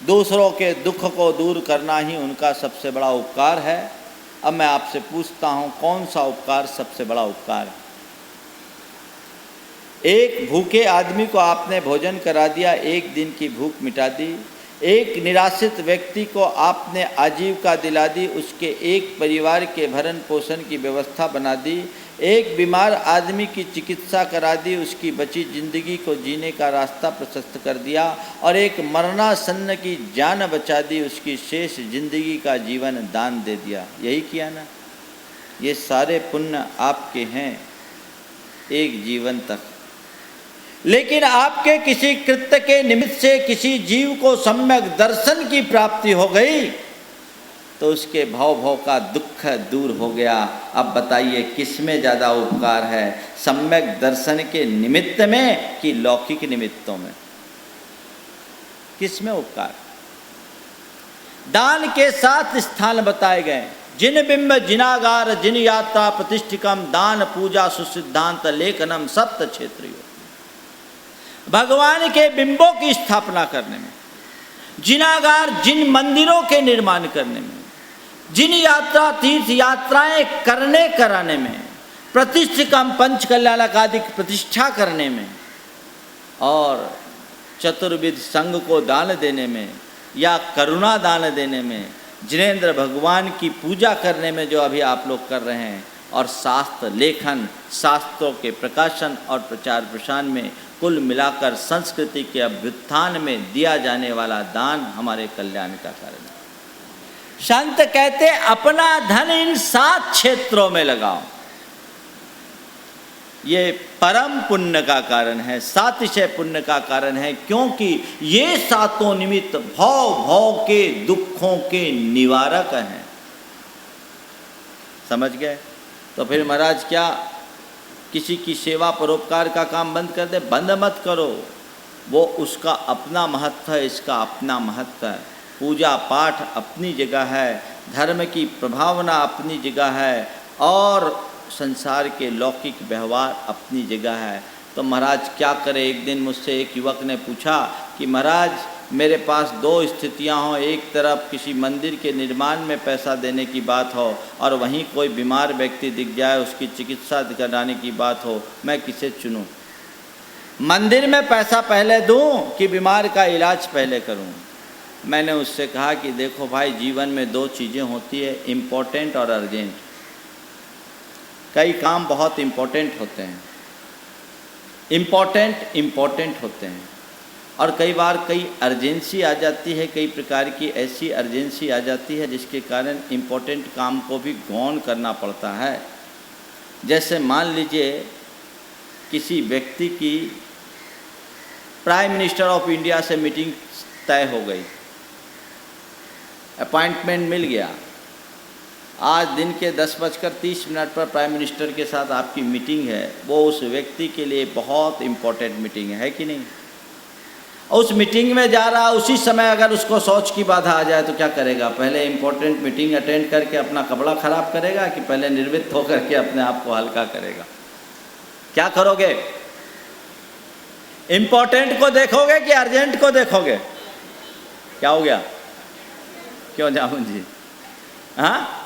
दूसरों के दुख को दूर करना ही उनका सबसे बड़ा उपकार है। अब मैं आपसे पूछता हूँ, कौन सा उपकार सबसे बड़ा उपकार है? एक भूखे आदमी को आपने भोजन करा दिया, एक दिन की भूख मिटा दी। एक निराश्रित व्यक्ति को आपने आजीविका दिला दी, उसके एक परिवार के भरण पोषण की व्यवस्था बना दी। एक बीमार आदमी की चिकित्सा करा दी, उसकी बची जिंदगी को जीने का रास्ता प्रशस्त कर दिया। और एक मरणासन्न की जान बचा दी, उसकी शेष जिंदगी का जीवन दान दे दिया। यही किया ना? ये सारे पुण्य आपके हैं एक जीवन तक। लेकिन आपके किसी कृत्य के निमित्त से किसी जीव को सम्यक दर्शन की प्राप्ति हो गई तो उसके भव का दुख दूर हो गया। अब बताइए किस में ज़्यादा उपकार है, सम्यक दर्शन के निमित्त में कि लौकिक निमित्तों में? किस में उपकार? दान के 7 स्थान बताए गए। जिन बिंब जिनागार जिन यात्रा प्रतिष्ठिकम दान पूजा सुसिद्धांत लेखनम सप्त क्षेत्रियो। भगवान के बिंबों की स्थापना करने में, जिनागार जिन मंदिरों के निर्माण करने में, जिन यात्रा तीर्थ यात्राएं करने कराने में, प्रतिष्ठिकम पंच कल्याणकादिक प्रतिष्ठा करने में, और चतुर्विध संघ को दान देने में या करुणा दान देने में, जिनेंद्र भगवान की पूजा करने में जो अभी आप लोग कर रहे हैं, और शास्त्र लेखन, शास्त्रों के प्रकाशन और प्रचार प्रसार में, कुल मिलाकर संस्कृति के अभ्युत्थान में दिया जाने वाला दान हमारे कल्याण का कारण है। संत कहते अपना धन इन 7 क्षेत्रों में लगाओ। ये परम पुण्य का कारण है, सातिशय पुण्य का कारण है, क्योंकि ये 7 निमित्त भव के दुखों के निवारक हैं। समझ गए? तो फिर महाराज क्या किसी की सेवा परोपकार का काम बंद कर दे? बंद मत करो। वो उसका अपना महत्व है, इसका अपना महत्व है। पूजा पाठ अपनी जगह है, धर्म की प्रभावना अपनी जगह है, और संसार के लौकिक व्यवहार अपनी जगह है। तो महाराज क्या करें? एक दिन मुझसे एक युवक ने पूछा कि महाराज मेरे पास 2 स्थितियां हों, एक तरफ किसी मंदिर के निर्माण में पैसा देने की बात हो और वहीं कोई बीमार व्यक्ति दिख जाए उसकी चिकित्सा कराने की बात हो, मैं किसे चुनूं? मंदिर में पैसा पहले दूं कि बीमार का इलाज पहले करूं? मैंने उससे कहा कि देखो भाई, जीवन में 2 चीज़ें होती है, इम्पोर्टेंट और अर्जेंट। कई काम बहुत इम्पोर्टेंट होते हैं, इम्पोर्टेंट होते हैं, और कई बार कई अर्जेंसी आ जाती है, कई प्रकार की ऐसी अर्जेंसी आ जाती है जिसके कारण इम्पोर्टेंट काम को भी गौण करना पड़ता है। जैसे मान लीजिए किसी व्यक्ति की प्राइम मिनिस्टर ऑफ इंडिया से मीटिंग तय हो गई, अपॉइंटमेंट मिल गया, आज दिन के 10:30 पर प्राइम मिनिस्टर के साथ आपकी मीटिंग है। वो उस व्यक्ति के लिए बहुत इम्पोर्टेंट मीटिंग है कि नहीं? उस मीटिंग में जा रहा, उसी समय अगर उसको शौच की बाधा आ जाए तो क्या करेगा? पहले इम्पोर्टेंट मीटिंग अटेंड करके अपना कपड़ा खराब करेगा कि पहले निर्वृत्त होकर के अपने आप को हल्का करेगा? क्या करोगे? इम्पोर्टेंट को देखोगे कि अर्जेंट को देखोगे? क्या हो गया? क्यों जाऊं जी? हाँ,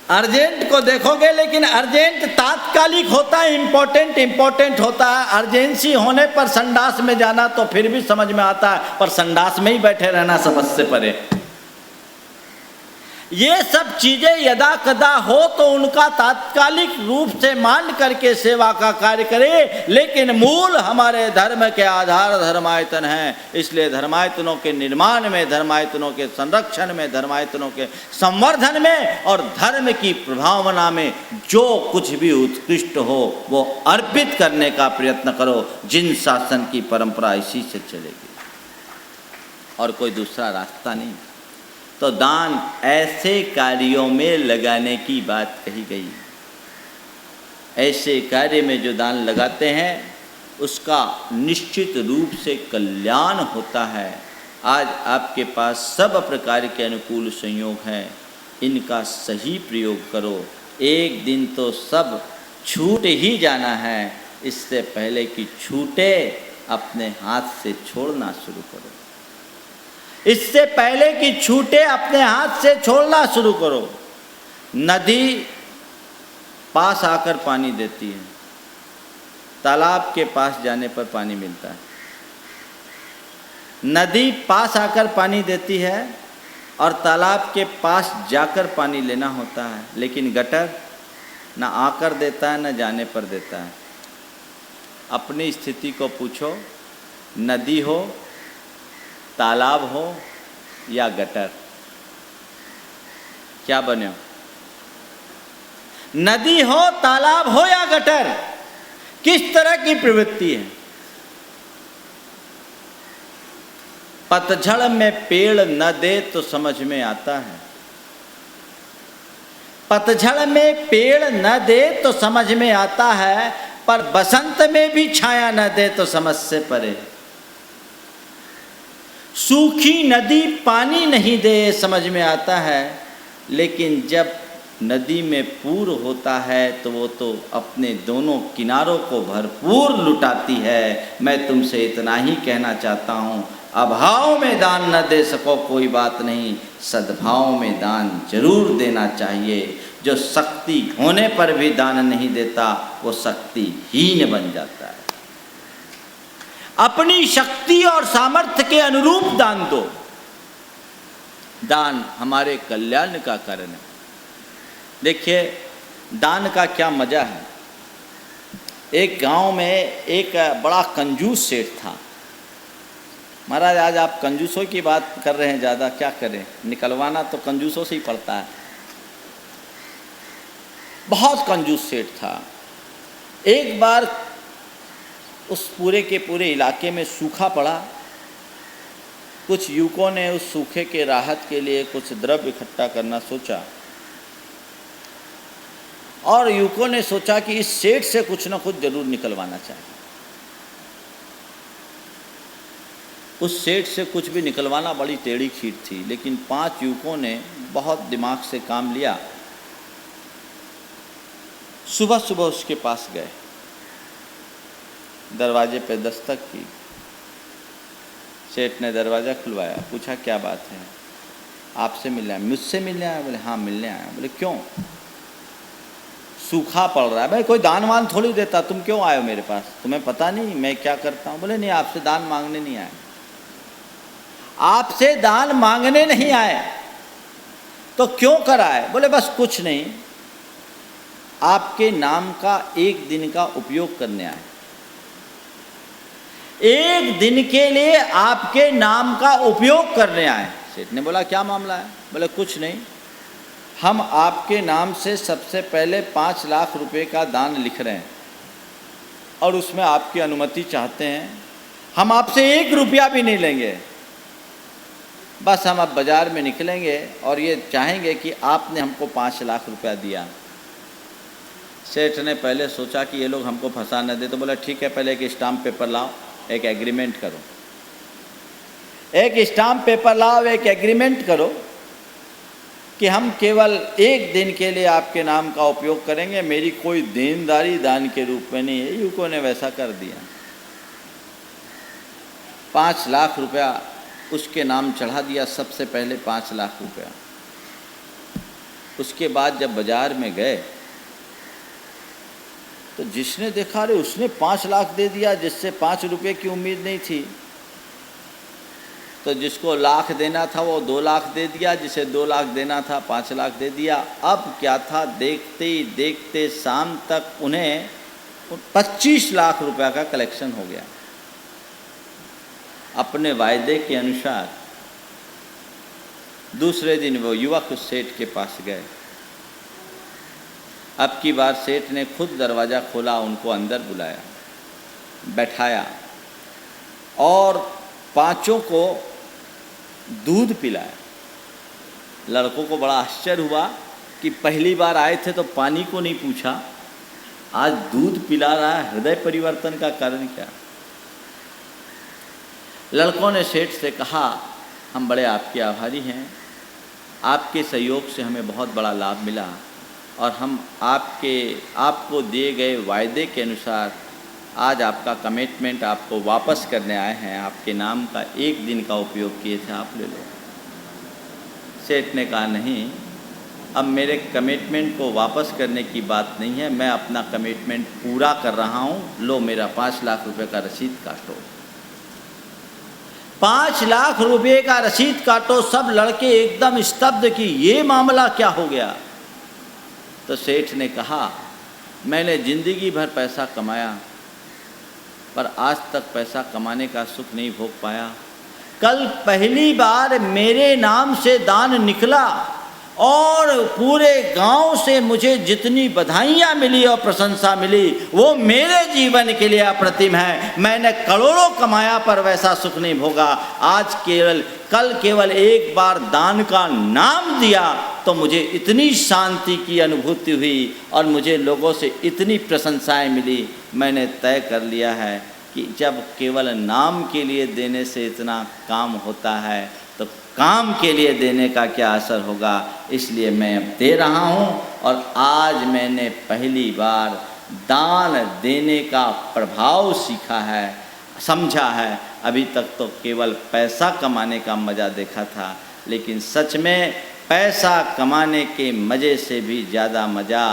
अर्जेंट को देखोगे, लेकिन अर्जेंट तात्कालिक होता है, इम्पोर्टेंट होता है। अर्जेंसी होने पर संडास में जाना तो फिर भी समझ में आता है, पर संडास में ही बैठे रहना समझ से परे। ये सब चीजें यदा कदा हो तो उनका तात्कालिक रूप से मान करके सेवा का कार्य करे, लेकिन मूल हमारे धर्म के आधार धर्मायतन हैं। इसलिए धर्मायतनों के निर्माण में, धर्मायतनों के संरक्षण में, धर्मायतनों के संवर्धन में और धर्म की प्रभावना में जो कुछ भी उत्कृष्ट हो वो अर्पित करने का प्रयत्न करो। जिन शासन की परंपरा इसी से चलेगी और कोई दूसरा रास्ता नहीं। तो दान ऐसे कार्यों में लगाने की बात कही गई। ऐसे कार्य में जो दान लगाते हैं उसका निश्चित रूप से कल्याण होता है। आज आपके पास सब प्रकार के अनुकूल संयोग हैं, इनका सही प्रयोग करो। एक दिन तो सब छूट ही जाना है, इससे पहले कि छूटे अपने हाथ से छोड़ना शुरू करो। इससे पहले कि छूटे अपने हाथ से छोड़ना शुरू करो। नदी पास आकर पानी देती है, तालाब के पास जाने पर पानी मिलता है। नदी पास आकर पानी देती है और तालाब के पास जाकर पानी लेना होता है, लेकिन गटर ना आकर देता है ना जाने पर देता है। अपनी स्थिति को पूछो, नदी हो, तालाब हो या गटर, क्या बने हो? नदी हो, तालाब हो या गटर, किस तरह की प्रवृत्ति है? पतझड़ में पेड़ न दे तो समझ में आता है। पतझड़ में पेड़ न दे तो समझ में आता है, पर बसंत में भी छाया न दे तो समझ से परे। सूखी नदी पानी नहीं दे समझ में आता है, लेकिन जब नदी में पूर होता है तो वो तो अपने दोनों किनारों को भरपूर लुटाती है। मैं तुमसे इतना ही कहना चाहता हूँ, अभाव में दान न दे सको कोई बात नहीं, सद्भाव में दान जरूर देना चाहिए। जो शक्ति होने पर भी दान नहीं देता वो शक्तिहीन बन जाता है। अपनी शक्ति और सामर्थ्य के अनुरूप दान दो। दान हमारे कल्याण का कारण है। देखिए दान का क्या मजा है। एक गांव में एक बड़ा कंजूस सेठ था। महाराज आज आप कंजूसों की बात कर रहे हैं, ज़्यादा क्या करें, निकलवाना तो कंजूसों से ही पड़ता है। बहुत कंजूस सेठ था। एक बार उस पूरे के पूरे इलाके में सूखा पड़ा। कुछ युवकों ने उस सूखे के राहत के लिए कुछ द्रव्य इकट्ठा करना सोचा और युवकों ने सोचा कि इस सेठ से कुछ ना कुछ जरूर निकलवाना चाहिए। उस सेठ से कुछ भी निकलवाना बड़ी टेढ़ी खीर थी, लेकिन 5 युवकों ने बहुत दिमाग से काम लिया। सुबह सुबह उसके पास गए, दरवाजे पे दस्तक की। सेठ ने दरवाज़ा खुलवाया, पूछा क्या बात है, आपसे मिलना है? मुझसे मिलने आया? बोले हाँ मिलने आया। बोले क्यों? सूखा पड़ रहा है। भाई कोई दान वान थोड़ी देता, तुम क्यों आए हो मेरे पास? तुम्हें पता नहीं मैं क्या करता हूँ? बोले नहीं, आपसे दान मांगने नहीं आए। आपसे दान मांगने नहीं आए तो क्यों कर आए? बोले बस कुछ नहीं, आपके नाम का एक दिन का उपयोग करने आए। एक दिन के लिए आपके नाम का उपयोग करने आए। सेठ ने बोला क्या मामला है? बोले कुछ नहीं, हम आपके नाम से सबसे पहले 5 लाख रुपए का दान लिख रहे हैं और उसमें आपकी अनुमति चाहते हैं। हम आपसे 1 रुपया भी नहीं लेंगे, बस हम अब बाज़ार में निकलेंगे और ये चाहेंगे कि आपने हमको 5 लाख रुपया दिया। सेठ ने पहले सोचा कि ये लोग हमको फंसा न दे, तो बोला ठीक है, पहले एक स्टाम्प पेपर लाओ, एक एग्रीमेंट करो। एक स्टाम्प पेपर लाओ, एक एग्रीमेंट करो कि हम केवल 1 दिन के लिए आपके नाम का उपयोग करेंगे, मेरी कोई देनदारी दान के रूप में नहीं है। युवकों ने वैसा कर दिया। 5 लाख रुपया उसके नाम चढ़ा दिया, सबसे पहले 5 लाख रुपया। उसके बाद जब बाज़ार में गए तो जिसने देखा रे उसने 5 लाख दे दिया, जिससे 5 रुपये की उम्मीद नहीं थी। तो जिसको लाख देना था वो 2 लाख दे दिया, जिसे 2 लाख देना था 5 लाख दे दिया। अब क्या था, देखते ही देखते शाम तक उन्हें 25 लाख रुपया का कलेक्शन हो गया। अपने वायदे के अनुसार दूसरे दिन वो युवक उस सेठ के पास गए। अब की बार सेठ ने खुद दरवाज़ा खोला, उनको अंदर बुलाया, बैठाया और 5 को दूध पिलाया। लड़कों को बड़ा आश्चर्य हुआ कि पहली बार आए थे तो पानी को नहीं पूछा, आज दूध पिला रहा है, हृदय परिवर्तन का कारण क्या? लड़कों ने सेठ से कहा, हम बड़े आपके आभारी हैं, आपके सहयोग से हमें बहुत बड़ा लाभ मिला और हम आपको दिए गए वायदे के अनुसार आज आपका कमिटमेंट आपको वापस करने आए हैं। आपके नाम का 1 दिन का उपयोग किए थे, आप ले लो। सेठ ने कहा, नहीं, अब मेरे कमिटमेंट को वापस करने की बात नहीं है, मैं अपना कमिटमेंट पूरा कर रहा हूँ। लो मेरा 5 लाख रुपए का रसीद काटो। 5 लाख रुपए का रसीद काटो। सब लड़के एकदम स्तब्ध कि ये मामला क्या हो गया। तो सेठ ने कहा, मैंने जिंदगी भर पैसा कमाया पर आज तक पैसा कमाने का सुख नहीं भोग पाया। कल पहली बार मेरे नाम से दान निकला और पूरे गांव से मुझे जितनी बधाइयाँ मिली और प्रशंसा मिली वो मेरे जीवन के लिए अप्रतिम है। मैंने करोड़ों कमाया पर वैसा सुख नहीं भोगा। आज कल केवल 1 बार दान का नाम दिया तो मुझे इतनी शांति की अनुभूति हुई और मुझे लोगों से इतनी प्रशंसाएं मिली। मैंने तय कर लिया है कि जब केवल नाम के लिए देने से इतना काम होता है तो काम के लिए देने का क्या असर होगा। इसलिए मैं अब दे रहा हूँ और आज मैंने पहली बार दान देने का प्रभाव सीखा है, समझा है। अभी तक तो केवल पैसा कमाने का मज़ा देखा था, लेकिन सच में पैसा कमाने के मज़े से भी ज़्यादा मज़ा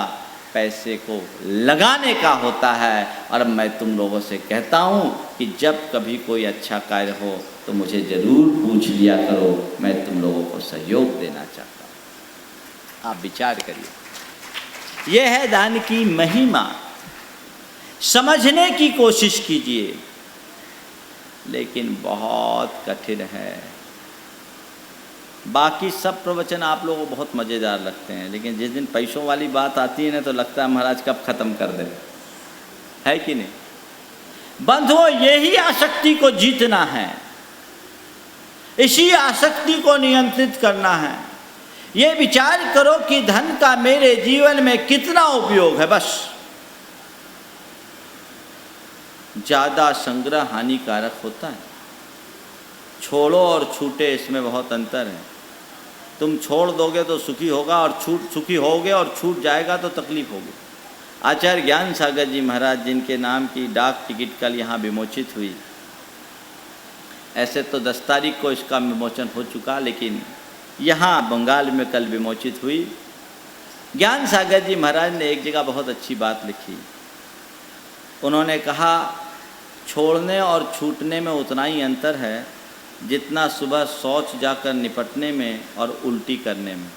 पैसे को लगाने का होता है। और मैं तुम लोगों से कहता हूँ कि जब कभी कोई अच्छा कार्य हो तो मुझे ज़रूर पूछ लिया करो, मैं तुम लोगों को सहयोग देना चाहता हूँ। आप विचार करिए, यह है दान की महिमा। समझने की कोशिश कीजिए, लेकिन बहुत कठिन है। बाकी सब प्रवचन आप लोगों को बहुत मज़ेदार लगते हैं, लेकिन जिस दिन पैसों वाली बात आती है ना तो लगता है महाराज कब ख़त्म कर दे, है कि नहीं। बंधुओं, यही आसक्ति को जीतना है, इसी आसक्ति को नियंत्रित करना है। ये विचार करो कि धन का मेरे जीवन में कितना उपयोग है। बस ज़्यादा संग्रह हानिकारक होता है। छोड़ो और छूटे, इसमें बहुत अंतर है। तुम छोड़ दोगे तो सुखी होगा और सुखी होगे और छूट जाएगा तो तकलीफ होगी। आचार्य ज्ञान सागर जी महाराज, जिनके नाम की डाक टिकट कल यहाँ विमोचित हुई, ऐसे तो 10 तारीख को इसका विमोचन हो चुका, लेकिन यहाँ बंगाल में कल विमोचित हुई। ज्ञान सागर जी महाराज ने एक जगह बहुत अच्छी बात लिखी। उन्होंने कहा, छोड़ने और छूटने में उतना ही अंतर है जितना सुबह शौच जाकर निपटने में और उल्टी करने में।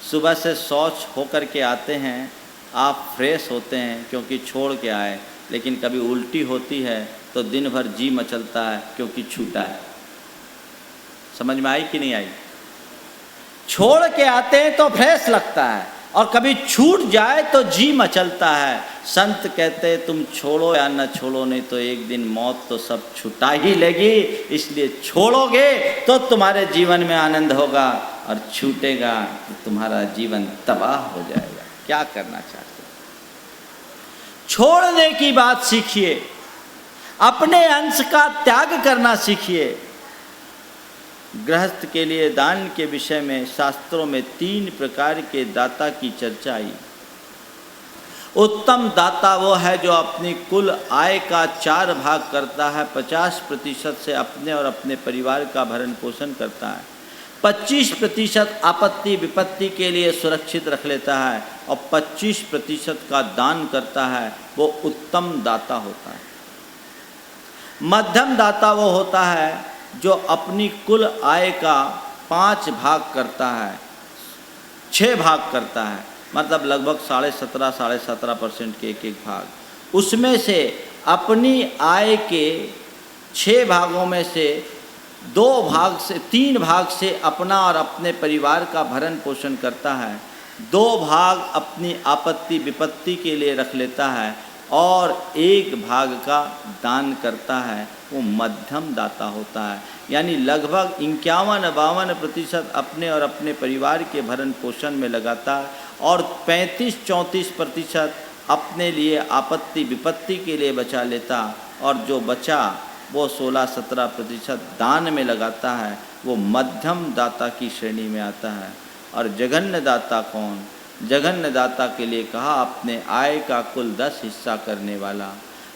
सुबह से शौच होकर के आते हैं, आप फ्रेश होते हैं क्योंकि छोड़ के आए, लेकिन कभी उल्टी होती है तो दिन भर जी मचलता है क्योंकि छूटा है। समझ में आई कि नहीं आई? छोड़ के आते हैं तो फ्रेश लगता है और कभी छूट जाए तो जी मचलता है। संत कहते हैं तुम छोड़ो या न छोड़ो, नहीं तो एक दिन मौत तो सब छुटा ही लेगी। इसलिए छोड़ोगे तो तुम्हारे जीवन में आनंद होगा और छूटेगा तो तुम्हारा जीवन तबाह हो जाएगा। क्या करना चाहते हो? छोड़ने की बात सीखिए, अपने अंश का त्याग करना सीखिए। गृहस्थ के लिए दान के विषय में शास्त्रों में 3 प्रकार के दाता की चर्चा आई। उत्तम दाता वो है जो अपनी कुल आय का 4 भाग करता है, 50% से अपने और अपने परिवार का भरण पोषण करता है, 25% आपत्ति विपत्ति के लिए सुरक्षित रख लेता है और 25% का दान करता है। वो उत्तम दाता होता है। मध्यम दाता वो होता है जो अपनी कुल आय का 5 भाग करता है, 6 भाग करता है, मतलब लगभग 17.5% के एक भाग। उसमें से अपनी आय के 6 भागों में से 3 भाग से अपना और अपने परिवार का भरण पोषण करता है, 2 भाग अपनी आपत्ति विपत्ति के लिए रख लेता है और 1 भाग का दान करता है। वो मध्यम दाता होता है। यानी लगभग 51-52% अपने और अपने परिवार के भरण पोषण में लगाता है और 35-34% अपने लिए आपत्ति विपत्ति के लिए बचा लेता, और जो बचा वो 16-17% दान में लगाता है। वो मध्यम दाता की श्रेणी में आता है। और जघन्य दाता कौन? जघन्य दाता के लिए कहा अपने आय का कुल 10 हिस्सा करने वाला,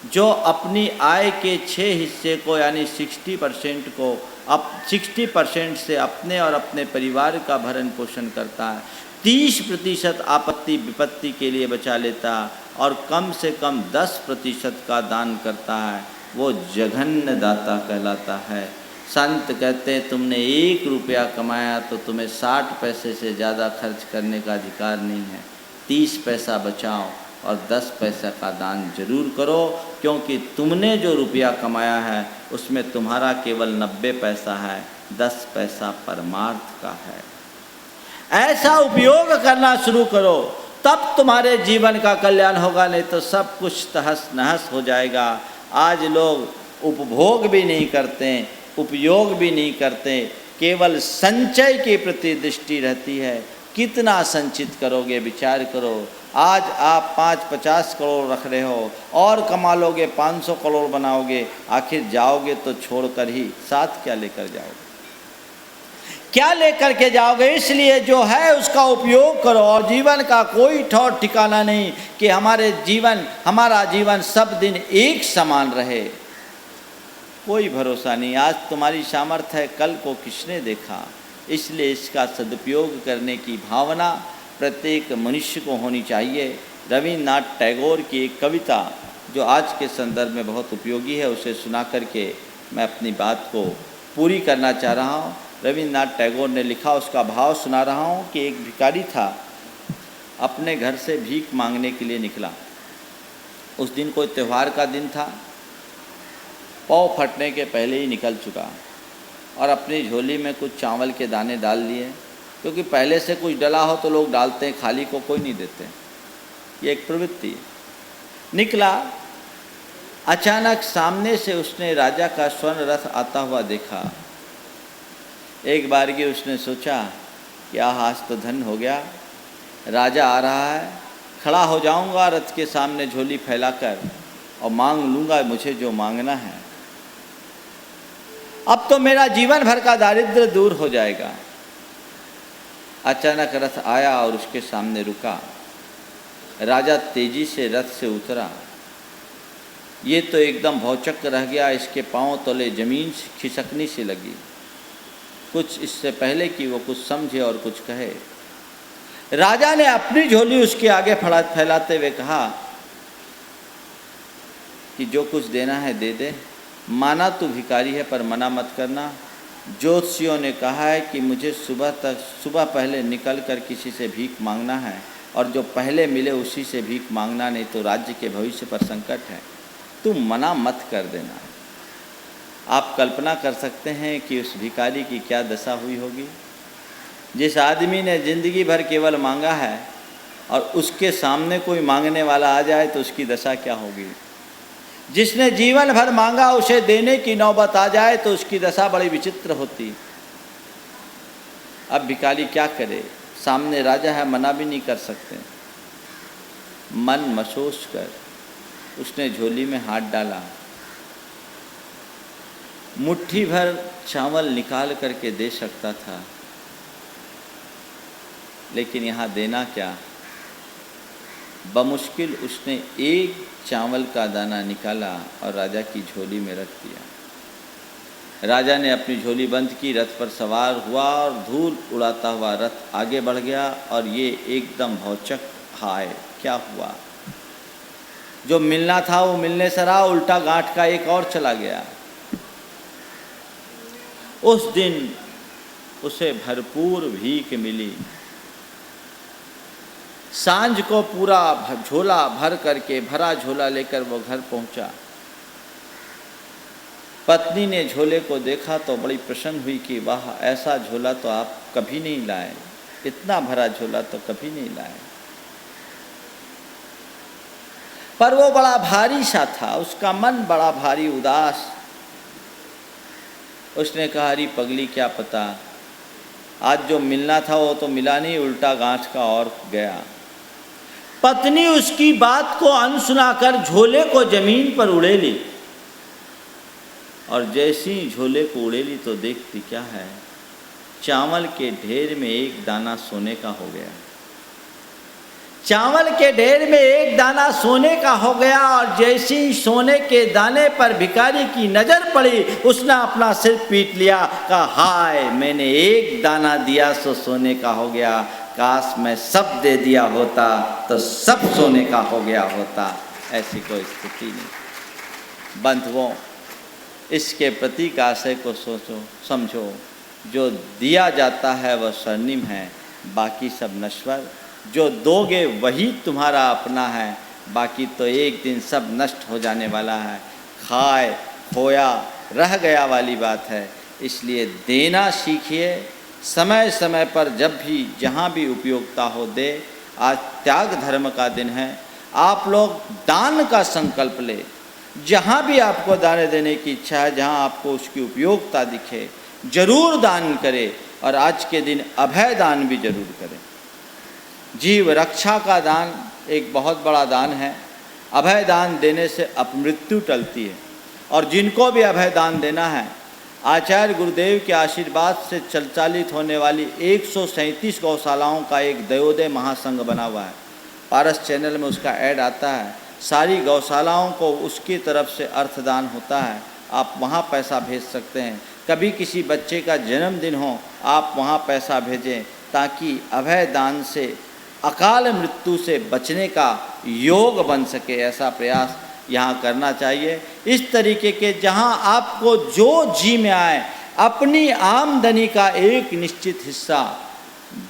जो अपनी आय के 6 हिस्से को यानी 60% को 60% से अपने और अपने परिवार का भरण पोषण करता है, 30% आपत्ति विपत्ति के लिए बचा लेता और कम से कम 10% का दान करता है। वो जघन्य दाता कहलाता है। संत कहते हैं तुमने 1 रुपया कमाया तो तुम्हें 60 पैसे से ज़्यादा खर्च करने का अधिकार नहीं है। 30 पैसा बचाओ और 10 पैसा का दान जरूर करो, क्योंकि तुमने जो रुपया कमाया है उसमें तुम्हारा केवल 90 पैसा है, 10 पैसा परमार्थ का है। ऐसा उपयोग करना शुरू करो, तब तुम्हारे जीवन का कल्याण होगा, नहीं तो सब कुछ तहस नहस हो जाएगा। आज लोग उपभोग भी नहीं करते, उपयोग भी नहीं करते, केवल संचय के प्रति दृष्टि रहती है। कितना संचित करोगे विचार करो। आज आप 5-50 करोड़ रख रहे हो और कमा लोगे, 500 करोड़ बनाओगे, आखिर जाओगे तो छोड़कर ही साथ क्या लेकर जाओगे? क्या लेकर के जाओगे? इसलिए जो है उसका उपयोग करो। और जीवन का कोई ठौर ठिकाना नहीं कि हमारा जीवन सब दिन एक समान रहे, कोई भरोसा नहीं। आज तुम्हारी सामर्थ्य है, कल को किसने देखा? इसलिए इसका सदुपयोग करने की भावना प्रत्येक मनुष्य को होनी चाहिए। रविन्द्रनाथ टैगोर की एक कविता जो आज के संदर्भ में बहुत उपयोगी है, उसे सुना करके मैं अपनी बात को पूरी करना चाह रहा हूँ। रविन्द्रनाथ टैगोर ने लिखा, उसका भाव सुना रहा हूँ कि एक भिखारी था, अपने घर से भीख मांगने के लिए निकला। उस दिन कोई त्यौहार का दिन था, पाँव फटने के पहले ही निकल चुका और अपनी झोली में कुछ चावल के दाने डाल लिए, क्योंकि पहले से कुछ डला हो तो लोग डालते हैं, खाली को कोई नहीं देते, ये एक प्रवृत्ति है। निकला, अचानक सामने से उसने राजा का स्वर्ण रथ आता हुआ देखा। एक बार की उसने सोचा कि आज तो धन हो गया, राजा आ रहा है, खड़ा हो जाऊंगा रथ के सामने झोली फैलाकर और मांग लूँगा मुझे जो मांगना है। अब तो मेरा जीवन भर का दारिद्र्य दूर हो जाएगा। अचानक रथ आया और उसके सामने रुका। राजा तेजी से रथ से उतरा। ये तो एकदम भौचक्क रह गया, इसके पांव तले जमीन खिसकनी सी लगी। कुछ इससे पहले कि वो कुछ समझे और कुछ कहे, राजा ने अपनी झोली उसके आगे फैलाते हुए कहा कि जो कुछ देना है दे दे, माना तू भिखारी है पर मना मत करना। ज्योतिषियों ने कहा है कि मुझे सुबह पहले निकल कर किसी से भीख मांगना है, और जो पहले मिले उसी से भीख मांगना, नहीं तो राज्य के भविष्य पर संकट है। तू मना मत कर देना। आप कल्पना कर सकते हैं कि उस भिखारी की क्या दशा हुई होगी। जिस आदमी ने जिंदगी भर केवल मांगा है और उसके सामने कोई मांगने वाला आ जाए तो उसकी दशा क्या होगी। जिसने जीवन भर मांगा उसे देने की नौबत आ जाए तो उसकी दशा बड़ी विचित्र होती। अब भिखारी क्या करे, सामने राजा है, मना भी नहीं कर सकते। मन महसूस कर उसने झोली में हाथ डाला, मुट्ठी भर चावल निकाल करके दे सकता था, लेकिन यहाँ देना क्या। बमुश्किल उसने एक चावल का दाना निकाला और राजा की झोली में रख दिया। राजा ने अपनी झोली बंद की, रथ पर सवार हुआ और धूल उड़ाता हुआ रथ आगे बढ़ गया। और ये एकदम भौचक, हाय क्या हुआ। जो मिलना था वो मिलने से रहा, उल्टा गांठ का एक और चला गया। उस दिन उसे भरपूर भीख मिली। सांझ को पूरा झोला भर करके, भरा झोला लेकर वो घर पहुंचा। पत्नी ने झोले को देखा तो बड़ी प्रसन्न हुई कि वाह, ऐसा झोला तो आप कभी नहीं लाए, इतना भरा झोला तो कभी नहीं लाए। पर वो बड़ा भारी सा था, उसका मन बड़ा भारी उदास। उसने कहा अरे पगली क्या पता, आज जो मिलना था वो तो मिला नहीं, उल्टा गांठ का और गया। पत्नी उसकी बात को अनसुना कर झोले को जमीन पर उड़ेली, और जैसी ही झोले को उड़ेली तो देखती क्या है, चावल के ढेर में एक दाना सोने का हो गया। चावल के ढेर में एक दाना सोने का हो गया, और जैसे ही सोने के दाने पर भिखारी की नजर पड़ी, उसने अपना सिर पीट लिया, कहा हाय मैंने एक दाना दिया सो सोने का हो गया, काश मैं सब दे दिया होता तो सब सोने का हो गया होता। ऐसी कोई स्थिति नहीं। बंधुओं, इसके प्रतीक आशय को सोचो, समझो। जो दिया जाता है वह स्वर्णिम है, बाकी सब नश्वर। जो दोगे वही तुम्हारा अपना है, बाकी तो एक दिन सब नष्ट हो जाने वाला है। खाए खोया रह गया वाली बात है। इसलिए देना सीखिए, समय समय पर जब भी जहाँ भी उपयोगिता हो दे। आज त्याग धर्म का दिन है, आप लोग दान का संकल्प ले। जहाँ भी आपको दान देने की इच्छा है, जहाँ आपको उसकी उपयोगिता दिखे, जरूर दान करें। और आज के दिन अभय दान भी जरूर करें। जीव रक्षा का दान एक बहुत बड़ा दान है। अभय दान देने से अपमृत्यु टलती है। और जिनको भी अभय दान देना है, आचार्य गुरुदेव के आशीर्वाद से संचालित होने वाली 137 गौशालाओं का एक दयोदय महासंघ बना हुआ है। पारस चैनल में उसका ऐड आता है। सारी गौशालाओं को उसकी तरफ से अर्थदान होता है, आप वहाँ पैसा भेज सकते हैं। कभी किसी बच्चे का जन्मदिन हो, आप वहाँ पैसा भेजें, ताकि अभय दान से अकाल मृत्यु से बचने का योग बन सके। ऐसा प्रयास यहाँ करना चाहिए। इस तरीके के जहाँ आपको जो जी में आए, अपनी आमदनी का एक निश्चित हिस्सा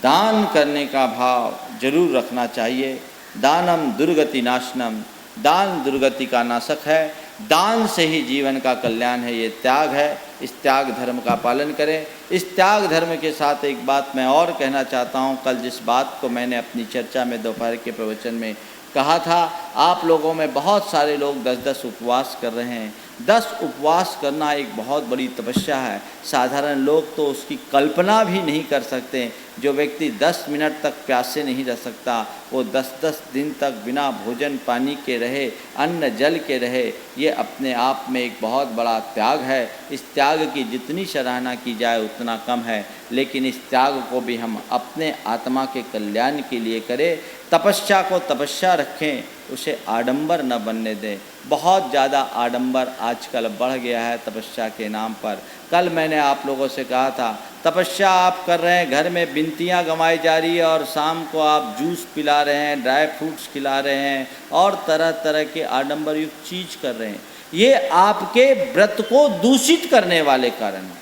दान करने का भाव जरूर रखना चाहिए। दानम दुर्गति नाशनम, दान दुर्गति का नाशक है। दान से ही जीवन का कल्याण है, ये त्याग है। इस त्याग धर्म का पालन करें। इस त्याग धर्म के साथ एक बात मैं और कहना चाहता हूँ। कल जिस बात को मैंने अपनी चर्चा में दोपहर के प्रवचन में कहा था, आप लोगों में बहुत सारे लोग 10-10 उपवास कर रहे हैं। 10 उपवास करना एक बहुत बड़ी तपस्या है। साधारण लोग तो उसकी कल्पना भी नहीं कर सकते। जो व्यक्ति 10 मिनट तक प्यासे नहीं रह सकता, वो 10-10 दिन तक बिना भोजन पानी के रहे, अन्न जल के रहे, ये अपने आप में एक बहुत बड़ा त्याग है। इस त्याग की जितनी सराहना की जाए उतना कम है। लेकिन इस त्याग को भी हम अपने आत्मा के कल्याण के लिए करें। तपस्या को तपस्या रखें, उसे आडंबर न बनने दें। बहुत ज़्यादा आडंबर आजकल बढ़ गया है तपस्या के नाम पर। कल मैंने आप लोगों से कहा था, तपस्या आप कर रहे हैं, घर में बिनतियाँ गंवाई जा रही है, और शाम को आप जूस पिला रहे हैं, ड्राई फ्रूट्स खिला रहे हैं, और तरह तरह के आडंबर युक्त चीज़ कर रहे हैं। ये आपके व्रत को दूषित करने वाले कारण हैं।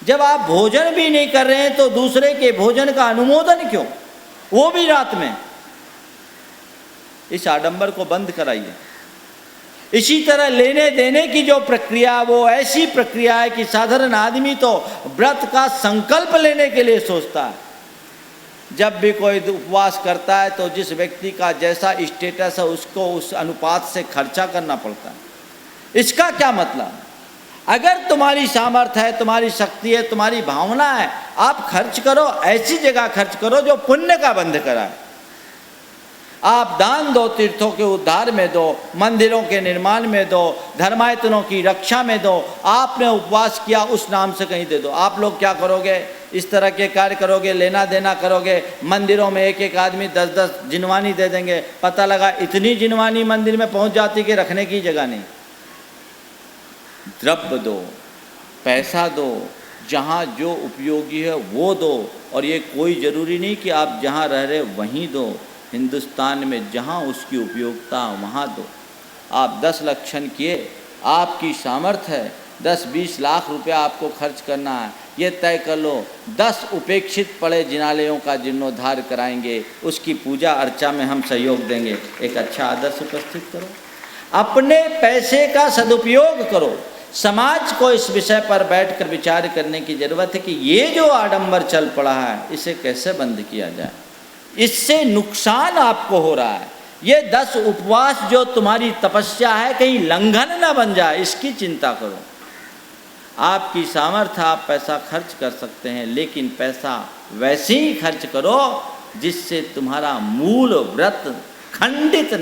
जब आप भोजन भी नहीं कर रहे हैं तो दूसरे के भोजन का अनुमोदन क्यों, वो भी रात में? इस आडंबर को बंद कराइए। इसी तरह लेने देने की जो प्रक्रिया, वो ऐसी प्रक्रिया है कि साधारण आदमी तो व्रत का संकल्प लेने के लिए सोचता है। जब भी कोई उपवास करता है तो जिस व्यक्ति का जैसा स्टेटस है उसको उस अनुपात से खर्चा करना पड़ता है। इसका क्या मतलब? अगर तुम्हारी सामर्थ्य है, तुम्हारी शक्ति है, तुम्हारी भावना है, आप खर्च करो, ऐसी जगह खर्च करो जो पुण्य का बंध कराए। आप दान दो, तीर्थों के उद्धार में दो, मंदिरों के निर्माण में दो, धर्मायतनों की रक्षा में दो। आपने उपवास किया उस नाम से कहीं दे दो। आप लोग क्या करोगे? इस तरह के कार्य करोगे, लेना देना करोगे। मंदिरों में एक एक आदमी 10-10 जिनवानी दे देंगे। पता लगा इतनी जिनवानी मंदिर में पहुंच जाती कि रखने की जगह नहीं। द्रव्य दो, पैसा दो, जहाँ जो उपयोगी है वो दो। और ये कोई ज़रूरी नहीं कि आप जहाँ रह रहे वहीं दो। हिंदुस्तान में जहाँ उसकी उपयोगिता वहाँ दो। आप 10 लक्षण किए, आपकी सामर्थ्य है 10-20 लाख रुपया आपको खर्च करना है, ये तय कर लो 10 उपेक्षित पड़े जिनालयों का जीर्णोद्धार कराएंगे, उसकी पूजा अर्चा में हम सहयोग देंगे। एक अच्छा आदर्श उपस्थित करो, अपने पैसे का सदुपयोग करो। समाज को इस विषय पर बैठकर विचार करने की ज़रूरत है कि ये जो आडंबर चल पड़ा है इसे कैसे बंद किया जाए। इससे नुकसान आपको हो रहा है। ये 10 उपवास जो तुम्हारी तपस्या है कहीं लंघन न बन जाए, इसकी चिंता करो। आपकी सामर्थ्य, आप पैसा खर्च कर सकते हैं, लेकिन पैसा वैसे ही खर्च करो जिससे तुम्हारा मूल व्रत खंडित ना